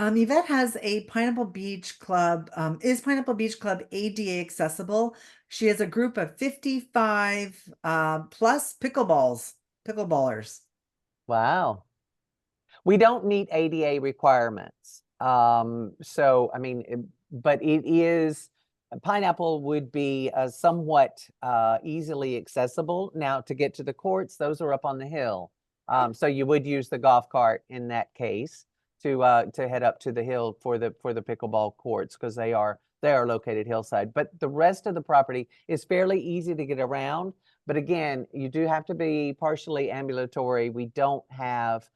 Yvette has a Pineapple Beach Club. Is Pineapple Beach Club ADA accessible? She has a group of 55 plus pickleballers. Wow. We don't meet ADA requirements. So, I mean, but it is, Pineapple would be somewhat easily accessible. Now, to get to the courts, those are up on the hill. So you would use the golf cart in that case to head up to the hill for the pickleball courts, because they are located hillside. But the rest of the property is fairly easy to get around. But again, you do have to be partially ambulatory. We don't have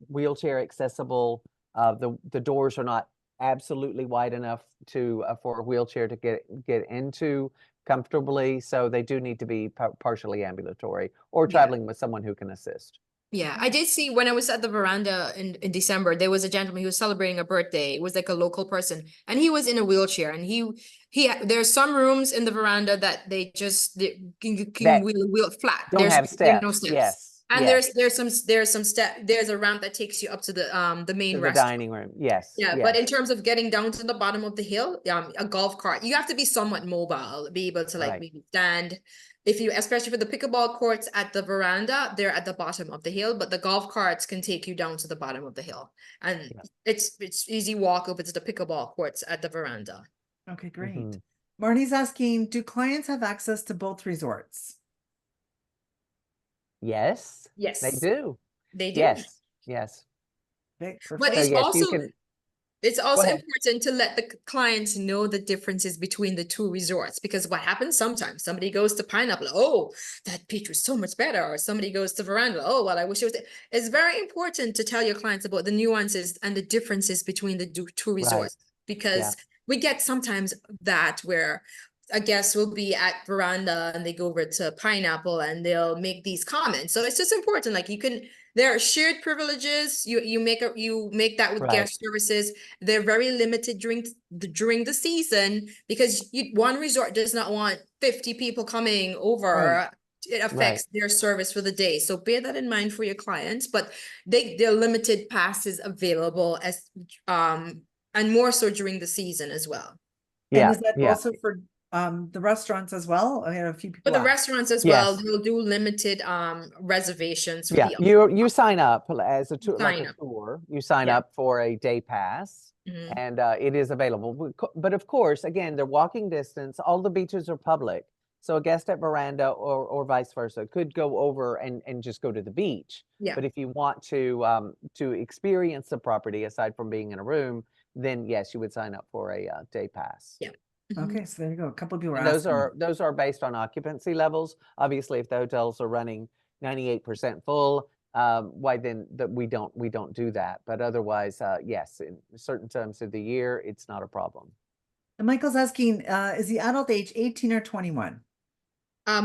wheelchair accessible. The doors are not absolutely wide enough to for a wheelchair to get into comfortably, so they do need to be partially ambulatory or Yeah. traveling with someone who can assist. Yeah, I did see when I was at the Veranda in December, there was a gentleman who was celebrating a birthday. It was like a local person, and he was in a wheelchair. And there's some rooms in the Veranda that they can That wheel flat. don't have There are no steps. steps. Yes, And yes. there's some step. There's a ramp that takes you up to the main To the restaurant. dining room. Yes. Yeah, yes. but in terms of getting down to the bottom of the hill, a golf cart, you have to be somewhat mobile, be able to like Right. maybe stand. If you, especially for the pickleball courts at the Veranda, they're at the bottom of the hill, but the golf carts can take you down to the bottom of the hill. And Yeah. it's easy walk over to the pickleball courts at the Veranda. Okay, great. Mhm. Marnie's asking, do clients have access to both resorts? Yes, Yes, they do. they do. Yes, yes. Okay, But perfect. So it's yes, also you can. It's also ahead. important to let the clients know the differences between the two resorts, because what happens sometimes, somebody goes to Pineapple, oh, that beach was so much better, or somebody goes to Veranda, oh, well, I wish it was there. It's very important to tell your clients about the nuances and the differences between the two resorts, because we get sometimes that where a guest will be at Veranda and they go over to Pineapple and they'll make these comments. So it's just important, like there are shared privileges. You make that with Right. guest services. They're very limited during the season, because one resort does not want 50 people coming over. Right. It affects their service for the day. So bear that in mind for your clients. But they're limited passes available as and more so during the season as well. And Yeah, is that yeah. also for the restaurants as well? I had a few people For the ask. restaurants as well, Yes. they'll do limited reservations for Yeah, the you sign up as a tour, like Sign a up. tour. You sign Yeah. up for a day pass, Mhm. and it is available. But of course, again, they're walking distance. All the beaches are public, so a guest at Veranda or vice versa could go over and just go to the beach. Yeah. But if you want to experience the property aside from being in a room, then yes, you would sign up for a day pass. Yeah. Okay, so there you go. A couple of people were And asking. those are based on occupancy levels. Obviously, if the hotels are running 98% full, why then we don't do that. But otherwise, yes, in certain times of the year, it's not a problem. And Michael's asking, is the adult age 18 or 21?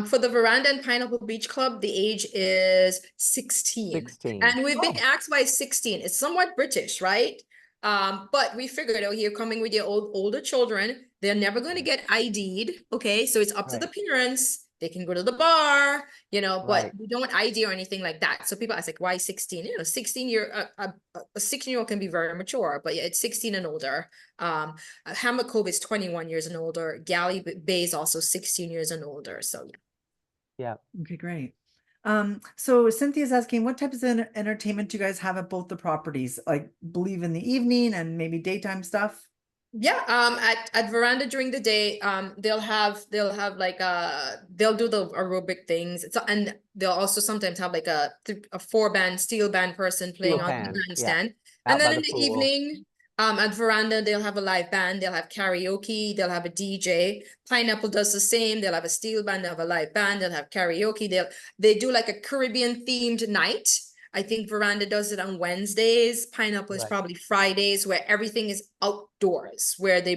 For the Veranda and Pineapple Beach Club, the age is 16. 16. And we've been asked why 16. It's somewhat British, right? But we figured out here coming with your older children, they're never going to get ID'd. Okay, so it's up to the parents. They can go to the bar, but we don't ID or anything like that. So people ask like, why 16? 16-year a 16-year-old can be very mature, but yeah, it's 16 and older. Hamlet Cove is 21 years and older. Galley Bay is also 16 years and older. So yeah. Okay, great. So Cynthia's asking, what types of entertainment do you guys have at both the properties? Like believe in the evening and maybe daytime stuff? yeah, at Veranda during the day, they'll have like they'll do the aerobic things. And they'll also sometimes have like a 4-band steel band person playing on the bandstand. And then in the evening, At Veranda, they'll have a live band, they'll have karaoke, they'll have a DJ. Pineapple does the same. They'll have a steel band, they'll have a live band, they'll have karaoke. They do like a Caribbean themed night. I think Veranda does it on Wednesdays. Pineapple is Right. probably Fridays, where everything is outdoors, where they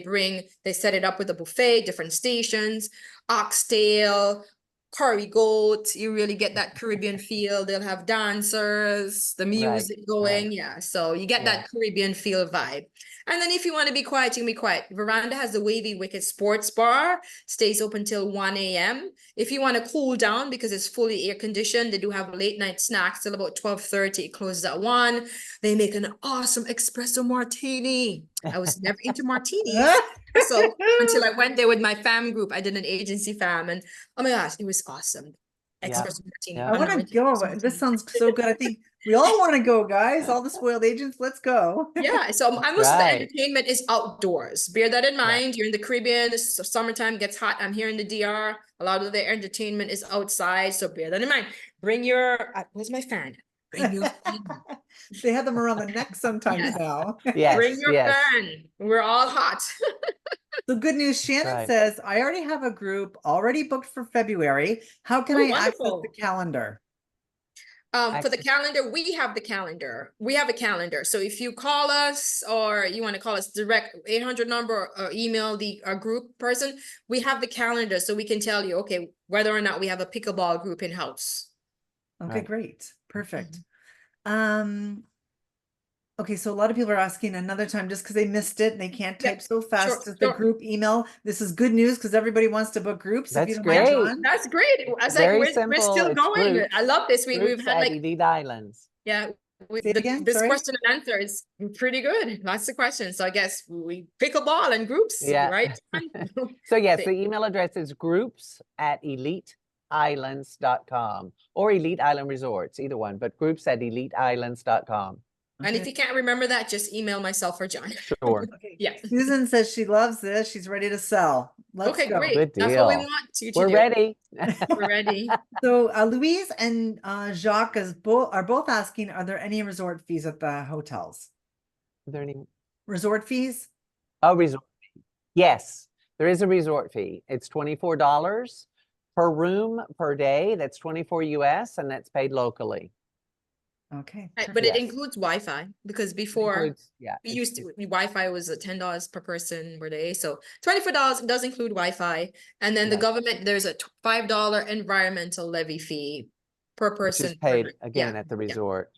set it up with a buffet, different stations, oxtail, curry goat. You really get that Caribbean feel. They'll have dancers, the music going. right. Yeah. So you get Yeah. that Caribbean feel vibe. And then if you want to be quiet, you can be quiet. Veranda has the Wavy Wicked Sports Bar, stays open till 1 a.m. If you want to cool down because it's fully air conditioned, they do have late night snacks till about 12:30. It closes at 1. They make an awesome espresso martini. I was never into martinis. So until I went there with my fam group, I did an agency fam, and oh my gosh, it was awesome. Yeah. Espresso martini. Yeah. I want to go. This sounds so good. I think we all want to go, guys. All the spoiled agents, let's go. Yeah, so most of the Right. entertainment is outdoors. Bear that in Yeah. mind. You're in the Caribbean, summertime gets hot. I'm here in the DR. A lot of the entertainment is outside, so bear that in mind. Bring your, where's my fan? Bring your fan. They have them around the neck sometimes Yes. now. Yes, Bring your yes. fan. We're all hot. So good news. Shannon Right. says, I already have a group already booked for February. How can Oh, I access wonderful. the calendar? For the calendar, we have the calendar. We have a calendar. So if you call us or you want to call us direct 800 number or email our group person, we have the calendar so we can tell you, okay, whether or not we have a pickleball group in house. Okay, Right. great. Perfect. Okay, so a lot of people are asking another time just because they missed it and they can't Yeah, type so fast. sure, Does the sure. group email? This is good news because everybody wants to book groups. If you That's don't mind, great. John. That's great. I was Very like, we're simple. still It's going. groups. I love this. We've Groups had at like, Elite Islands. yeah, Say it again, this sorry. question and answer is pretty good. Lots of questions. So I guess we pickleball and groups, Yeah. right? So yes, the email address is groups@eliteislands.com or Elite Island Resorts, either one, but groups@eliteislands.com. And if Okay. you can't remember that, just email myself or John. Sure. Okay. Yeah. Susan says she loves this. She's ready to sell. Let's Okay, go. great. Good That's what we deal. want you to We're do. ready. We're ready. So Louise and Jacques are both asking, are there any resort fees at the hotels? Are there any? Resort fees? Oh, resort fee. Yes, there is a resort fee. It's $24 per room per day. That's 24 US and that's paid locally. Okay. Right, but it Yes. includes Wi-Fi because It before includes- yeah, we it's- used to Wi-Fi was $10 per person per day. So $24 does include Wi-Fi. And then the Yes. government, there's a $5 environmental levy fee per which person. is per paid night. again Yeah, at the yeah, resort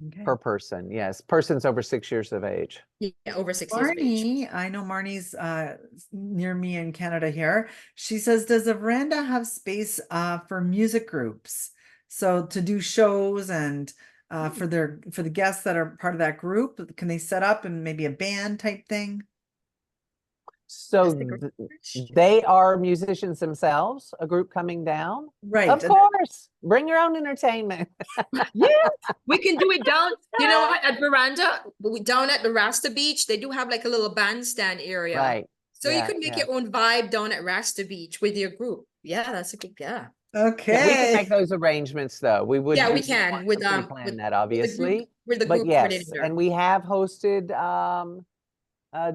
Okay. per person. Yes, persons over 6 years of age. yeah, over 6 years of age. Marnie, I know Marnie's near me in Canada here. She says, does the veranda have space for music groups? So to do shows and for the guests that are part of that group, can they set up and maybe a band type thing? So That's a great question. they are musicians themselves, a group coming down. Right. Of course, bring your own entertainment. Yeah, we can do it down. You know what? At Veranda, down at the Rasta Beach, they do have like a little bandstand area. Right. So you Yeah, could make yeah. your own vibe down at Rasta Beach with your group. Yeah, that's a good, yeah. Yeah, we can Okay. make those arrangements though. We would. Yeah, we would can want with to pre-plan with that the obviously. group, with the But group yes, coordinator. and we have hosted.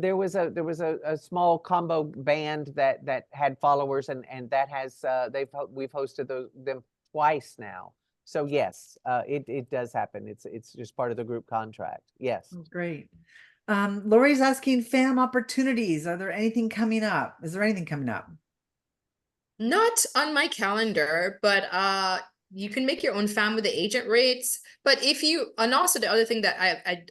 There was a small combo band that had followers, and that has we've hosted them twice now. So yes, it does happen. It's just part of the group contract. Yes. Great. Lori's asking fam opportunities. Are there anything coming up? Is there anything coming up? Not on my calendar, but you can make your own fam with the agent rates. But if you, and also the other thing that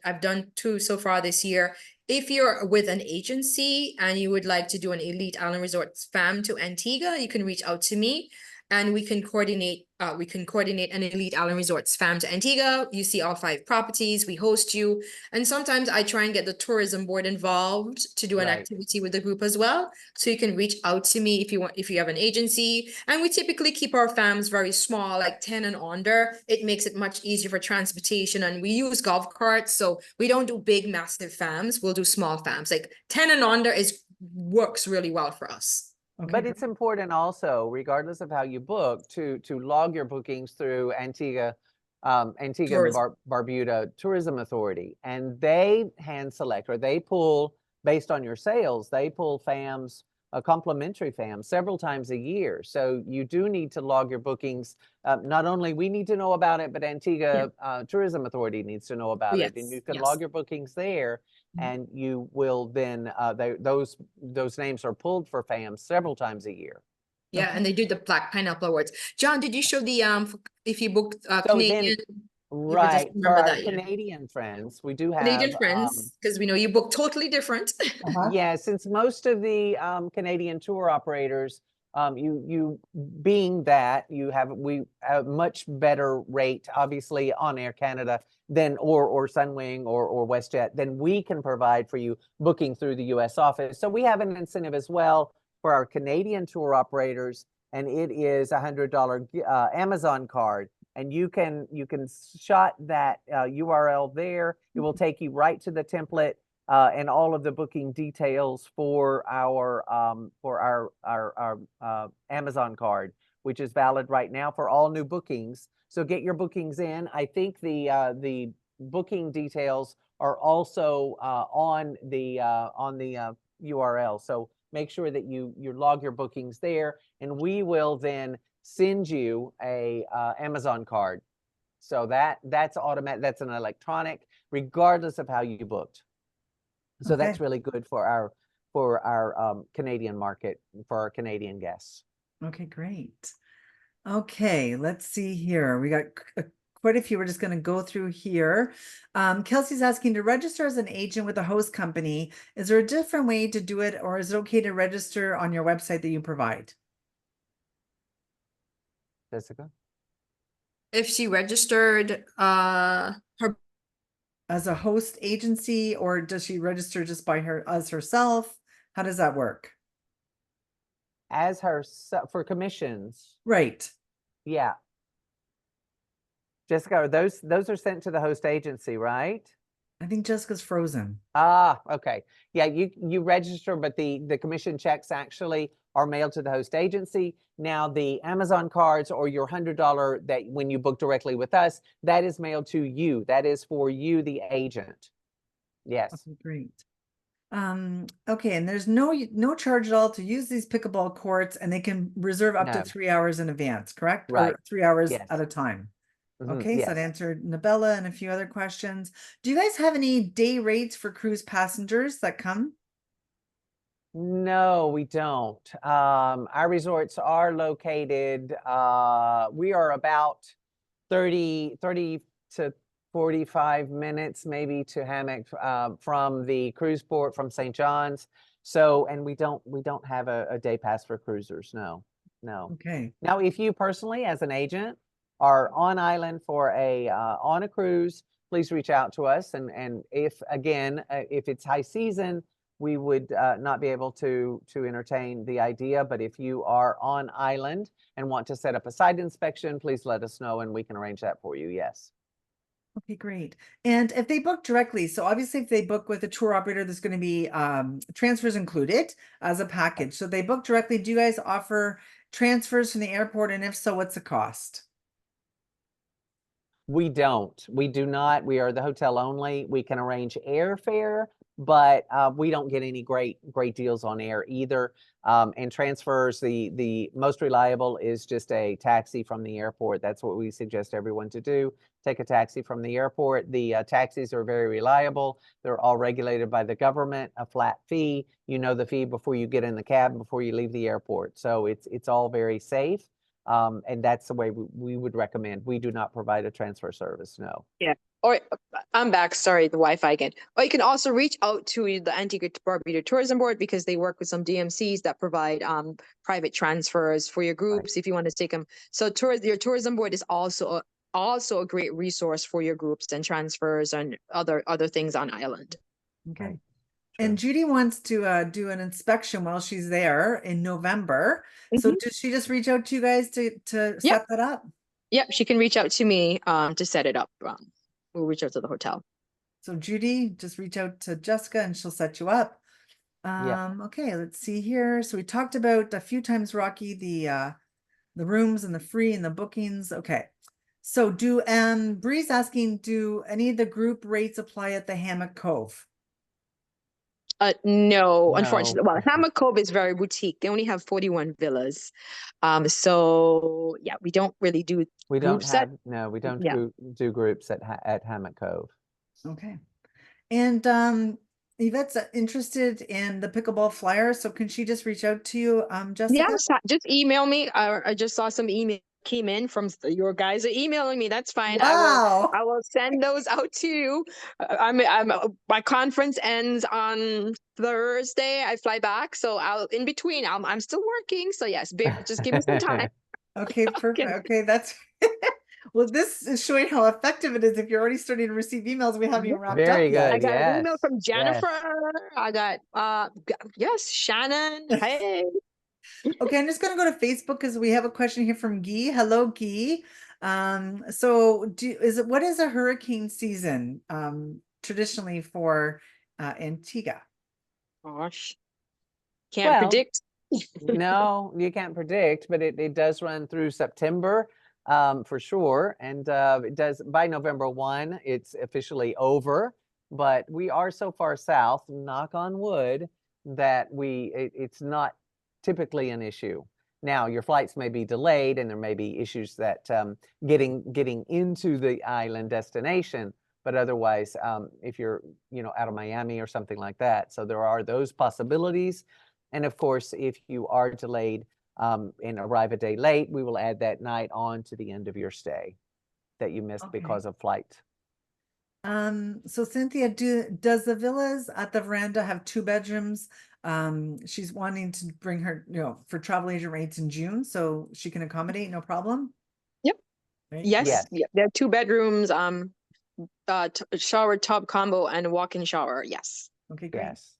I've done too so far this year, if you're with an agency and you would like to do an Elite Island Resorts fam to Antigua, you can reach out to me and we can coordinate an Elite Island Resorts fam to Antigua. You see all 5 properties, we host you. And sometimes I try and get the tourism board involved to do an Right. activity with the group as well. So you can reach out to me if you have an agency. And we typically keep our fams very small, like 10 and under. It makes it much easier for transportation. And we use golf carts, so we don't do big, massive fams. We'll do small fams. Like 10 and under works really well for us. Okay, But it's important also, regardless of how you book, to log your bookings through Antigua Antigua and Tourism. Barbuda Tourism Authority, and they hand select, or they pull based on your sales, they pull FAMs, complimentary FAMs several times a year. So you do need to log your bookings. Not only we need to know about it, but Antigua Tourism Authority needs to know about it, and you can log your bookings there, and you will then those names are pulled for FAMs several times a year. Yeah, and they do the Black Pineapple Awards. John, did you show the if you booked So Canadian? Right, for remember our that, yeah. Canadian friends, we do have Canadian friends, because we know you book totally different. yeah, since most of the Canadian tour operators, you being that you have a much better rate, obviously, on Air Canada than or Sunwing or WestJet than we can provide for you booking through the U.S. office. So we have an incentive as well for our Canadian tour operators, and it is $100 Amazon card. And you can shot that URL there. It will take you right to the template and all of the booking details for our Amazon card, which is valid right now for all new bookings. So get your bookings in. I think the booking details are also on the URL. So make sure that you log your bookings there, and we will then send you a Amazon card. So that's automatic. That's an electronic, regardless of how you booked. So that's really good for our Canadian market, for our Canadian guests. Okay, great. Okay, let's see here. We got quite a few. We're just going to go through here. Kelsey's asking, to register as an agent with a host company, is there a different way to do it, or is it okay to register on your website that you provide? Jessica? If she registered her As a host agency, or does she register just by as herself? How does that work? As her for commissions. Right. Yeah. Jessica, those are sent to the host agency, right? I think Jessica's frozen. Ah, okay. Yeah, you register, but the commission checks actually are mailed to the host agency. Now the Amazon cards or your $100 that when you book directly with us, that is mailed to you. That is for you, the agent. Yes. Okay, great. Okay, and there's no charge at all to use these pickleball courts, and they can reserve up to 3 hours in advance, correct? Right. Or 3 hours Yes. at a time. Mhm, Okay, so that answered Nabella and a few other questions. Do you guys have any day rates for cruise passengers that come? No, we don't. Our resorts are located, we are about 30 to 45 minutes maybe to Hammock from the cruise port from St. John's. So, and we don't have a day pass for cruisers. No. Okay. Now, if you personally, as an agent, are on island for on a cruise, please reach out to us. And if again, if it's high season, we would not be able to entertain the idea. But if you are on island and want to set up a site inspection, please let us know and we can arrange that for you. Yes. Okay, great. And if they book directly, so obviously if they book with a tour operator, there's going to be transfers included as a package. So they book directly. Do you guys offer transfers from the airport? And if so, what's the cost? We don't. We do not. We are the hotel only. We can arrange airfare, but we don't get any great deals on air either. And transfers, the most reliable is just a taxi from the airport. That's what we suggest everyone to do. Take a taxi from the airport. The taxis are very reliable. They're all regulated by the government, a flat fee. You know the fee before you get in the cab, before you leave the airport. So it's all very safe. And that's the way we would recommend. We do not provide a transfer service, no. Yeah. Or I'm back. Sorry, the Wi-Fi again. Or you can also reach out to the Antigua Barbuda Tourism Board, because they work with some DMCs that provide private transfers for your groups if you want to take them. So your tourism board is also a great resource for your groups and transfers and other things on island. Okay. Right. And Judy wants to do an inspection while she's there in November. So does she just reach out to you guys to set that up? Yep, she can reach out to me to set it up. We'll reach out to the hotel. So Judy, just reach out to Jessica and she'll set you up. Okay, let's see here. So we talked about a few times, Rocky, the rooms and the free and the bookings. Okay. So Bree's asking, do any of the group rates apply at the Hammock Cove? No, No. unfortunately. Well, Hammock Cove is very boutique. They only have 41 villas. So yeah, we don't really do We don't group set. have, no, we don't Yeah. do groups at Hammock Cove. Okay. And Yvette's interested in the pickleball flyer, so can she just reach out to you, Jessica? Yeah, just email me. I just saw some email came in from your guys are emailing me. That's fine. Wow. I will send those out to you. My conference ends on Thursday. I fly back, so in between. I'm still working. So yes, just give me some time. Okay, perfect. Okay, that's well, this is showing how effective it is. If you're already starting to receive emails, we haven't even wrapped Very up yet. I good. got an email Yes. from Yes. Jennifer. I got yes, Shannon. Hey. Okay, I'm just gonna go to Facebook because we have a question here from Guy. Hello, Guy. So what is a hurricane season traditionally for Antigua? Gosh. Can't Well, predict. no, you can't predict, but it does run through September for sure. And it does by November 1, it's officially over. But we are so far south, knock on wood, that it's not typically an issue. Now, your flights may be delayed and there may be issues that getting into the island destination, but otherwise, if you're, out of Miami or something like that. So there are those possibilities. And of course, if you are delayed and arrive a day late, we will add that night on to the end of your stay that you missed Okay. because of flight. So Cynthia, does the villas at the veranda have 2 bedrooms? She's wanting to bring her, for travel agent rates in June, so she can accommodate, no problem. Yep. Right? Yes. Yes. Yeah, there are 2 bedrooms, shower tub combo and a walk-in shower. Yes. Okay, great. Yes.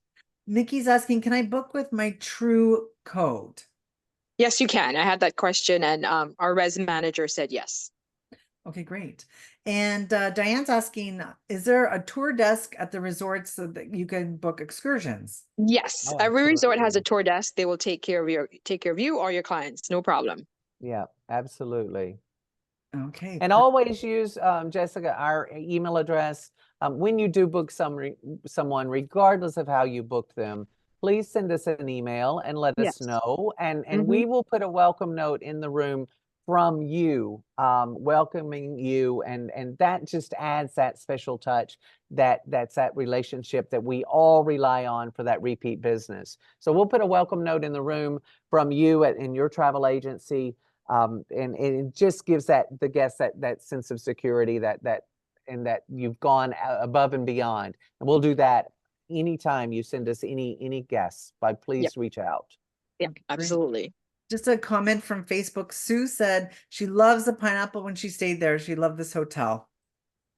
Nikki's asking, can I book with my True code? Yes, you can. I had that question and our res manager said yes. Okay, great. And Diane's asking, is there a tour desk at the resort so that you can book excursions? Yes. Oh, Every resort has a absolutely. tour desk. They will take care of you or your clients. No problem. Yeah, absolutely. Okay. And always use, Jessica, our email address. When you do book someone, regardless of how you booked them, please send us an email and let Yes. us know. And Mhm. we will put a welcome note in the room from you, welcoming you. And that just adds that special touch, that's that relationship that we all rely on for that repeat business. So we'll put a welcome note in the room from you in your travel agency. And it just gives the guests that sense of security and that you've gone above and beyond. And we'll do that anytime you send us any guests. Please reach out. Yeah, Okay, great. absolutely. Just a comment from Facebook. Sue said she loves the pineapple when she stayed there. She loved this hotel.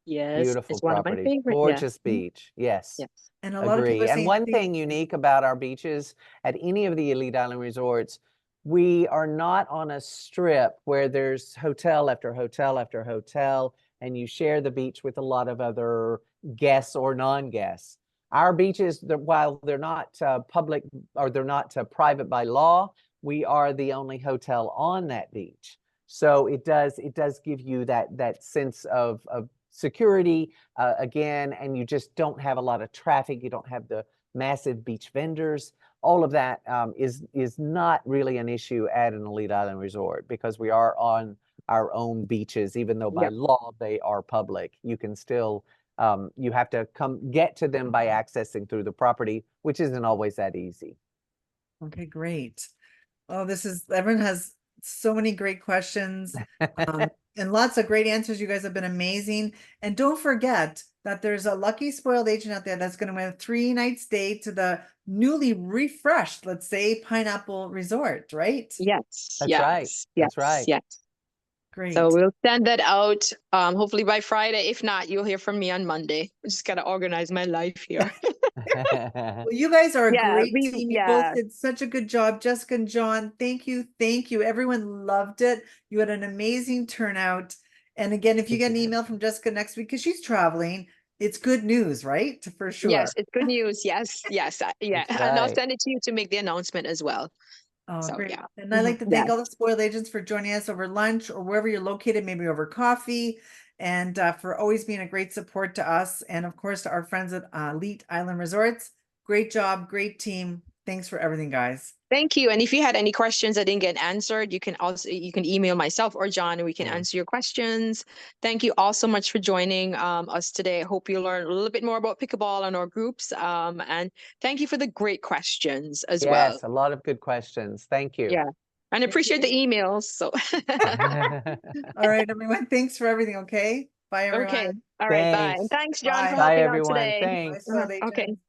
Yes, Beautiful it's one of my property, favorite. gorgeous Yeah. beach. Yes. Yes. And a lot of people Agree. are And saying one thing unique about our beaches at any of the Elite Island resorts, we are not on a strip where there's hotel after hotel after hotel, and you share the beach with a lot of other guests or non-guests. Our beaches, while they're not public or they're not private by law, we are the only hotel on that beach. So it does give you that sense of security again, and you just don't have a lot of traffic. You don't have the massive beach vendors. All of that is not really an issue at an Elite Island resort because we are on our own beaches, even though by law they are public. You can still, you have to get to them by accessing through the property, which isn't always that easy. Okay, great. Oh, everyone has so many great questions and lots of great answers. You guys have been amazing. And don't forget that there's a lucky spoiled agent out there that's going to win a 3-night stay to the newly refreshed, let's say, Pineapple Resort, right? Yes. That's yes. right. Yes. That's right. Yes. Great. So we'll send that out hopefully by Friday. If not, you'll hear from me on Monday. I just got to organize my life here. Well, you guys are a great team. You both did such a good job. Jessica and John, thank you. Thank you. Everyone loved it. You had an amazing turnout. And again, if you get an email from Jessica next week, because she's traveling, it's good news, right? For sure. Yes, it's good news. Yes, yes. Yeah. That's And I'll right. send it to you to make the announcement as well. Oh, So, great. yeah. And I'd like to thank Yes. all the spoiled agents for joining us over lunch or wherever you're located, maybe over coffee, and for always being a great support to us. And of course, to our friends at Elite Island Resorts. Great job, great team. Thanks for everything, guys. Thank you. And if you had any questions that didn't get answered, you can email myself or John, and we can answer your questions. Thank you all so much for joining us today. I hope you learned a little bit more about pickleball and our groups. And thank you for the great questions as well. Yes, a lot of good questions. Thank you. Yeah. And appreciate the emails. So All right, everyone. Thanks for everything. Okay. Bye, everyone. okay. All right. Bye. And Thanks. thanks, John, for Bye. Bye, helping out everyone. today. Thanks. Bye, spoiled Okay. agents.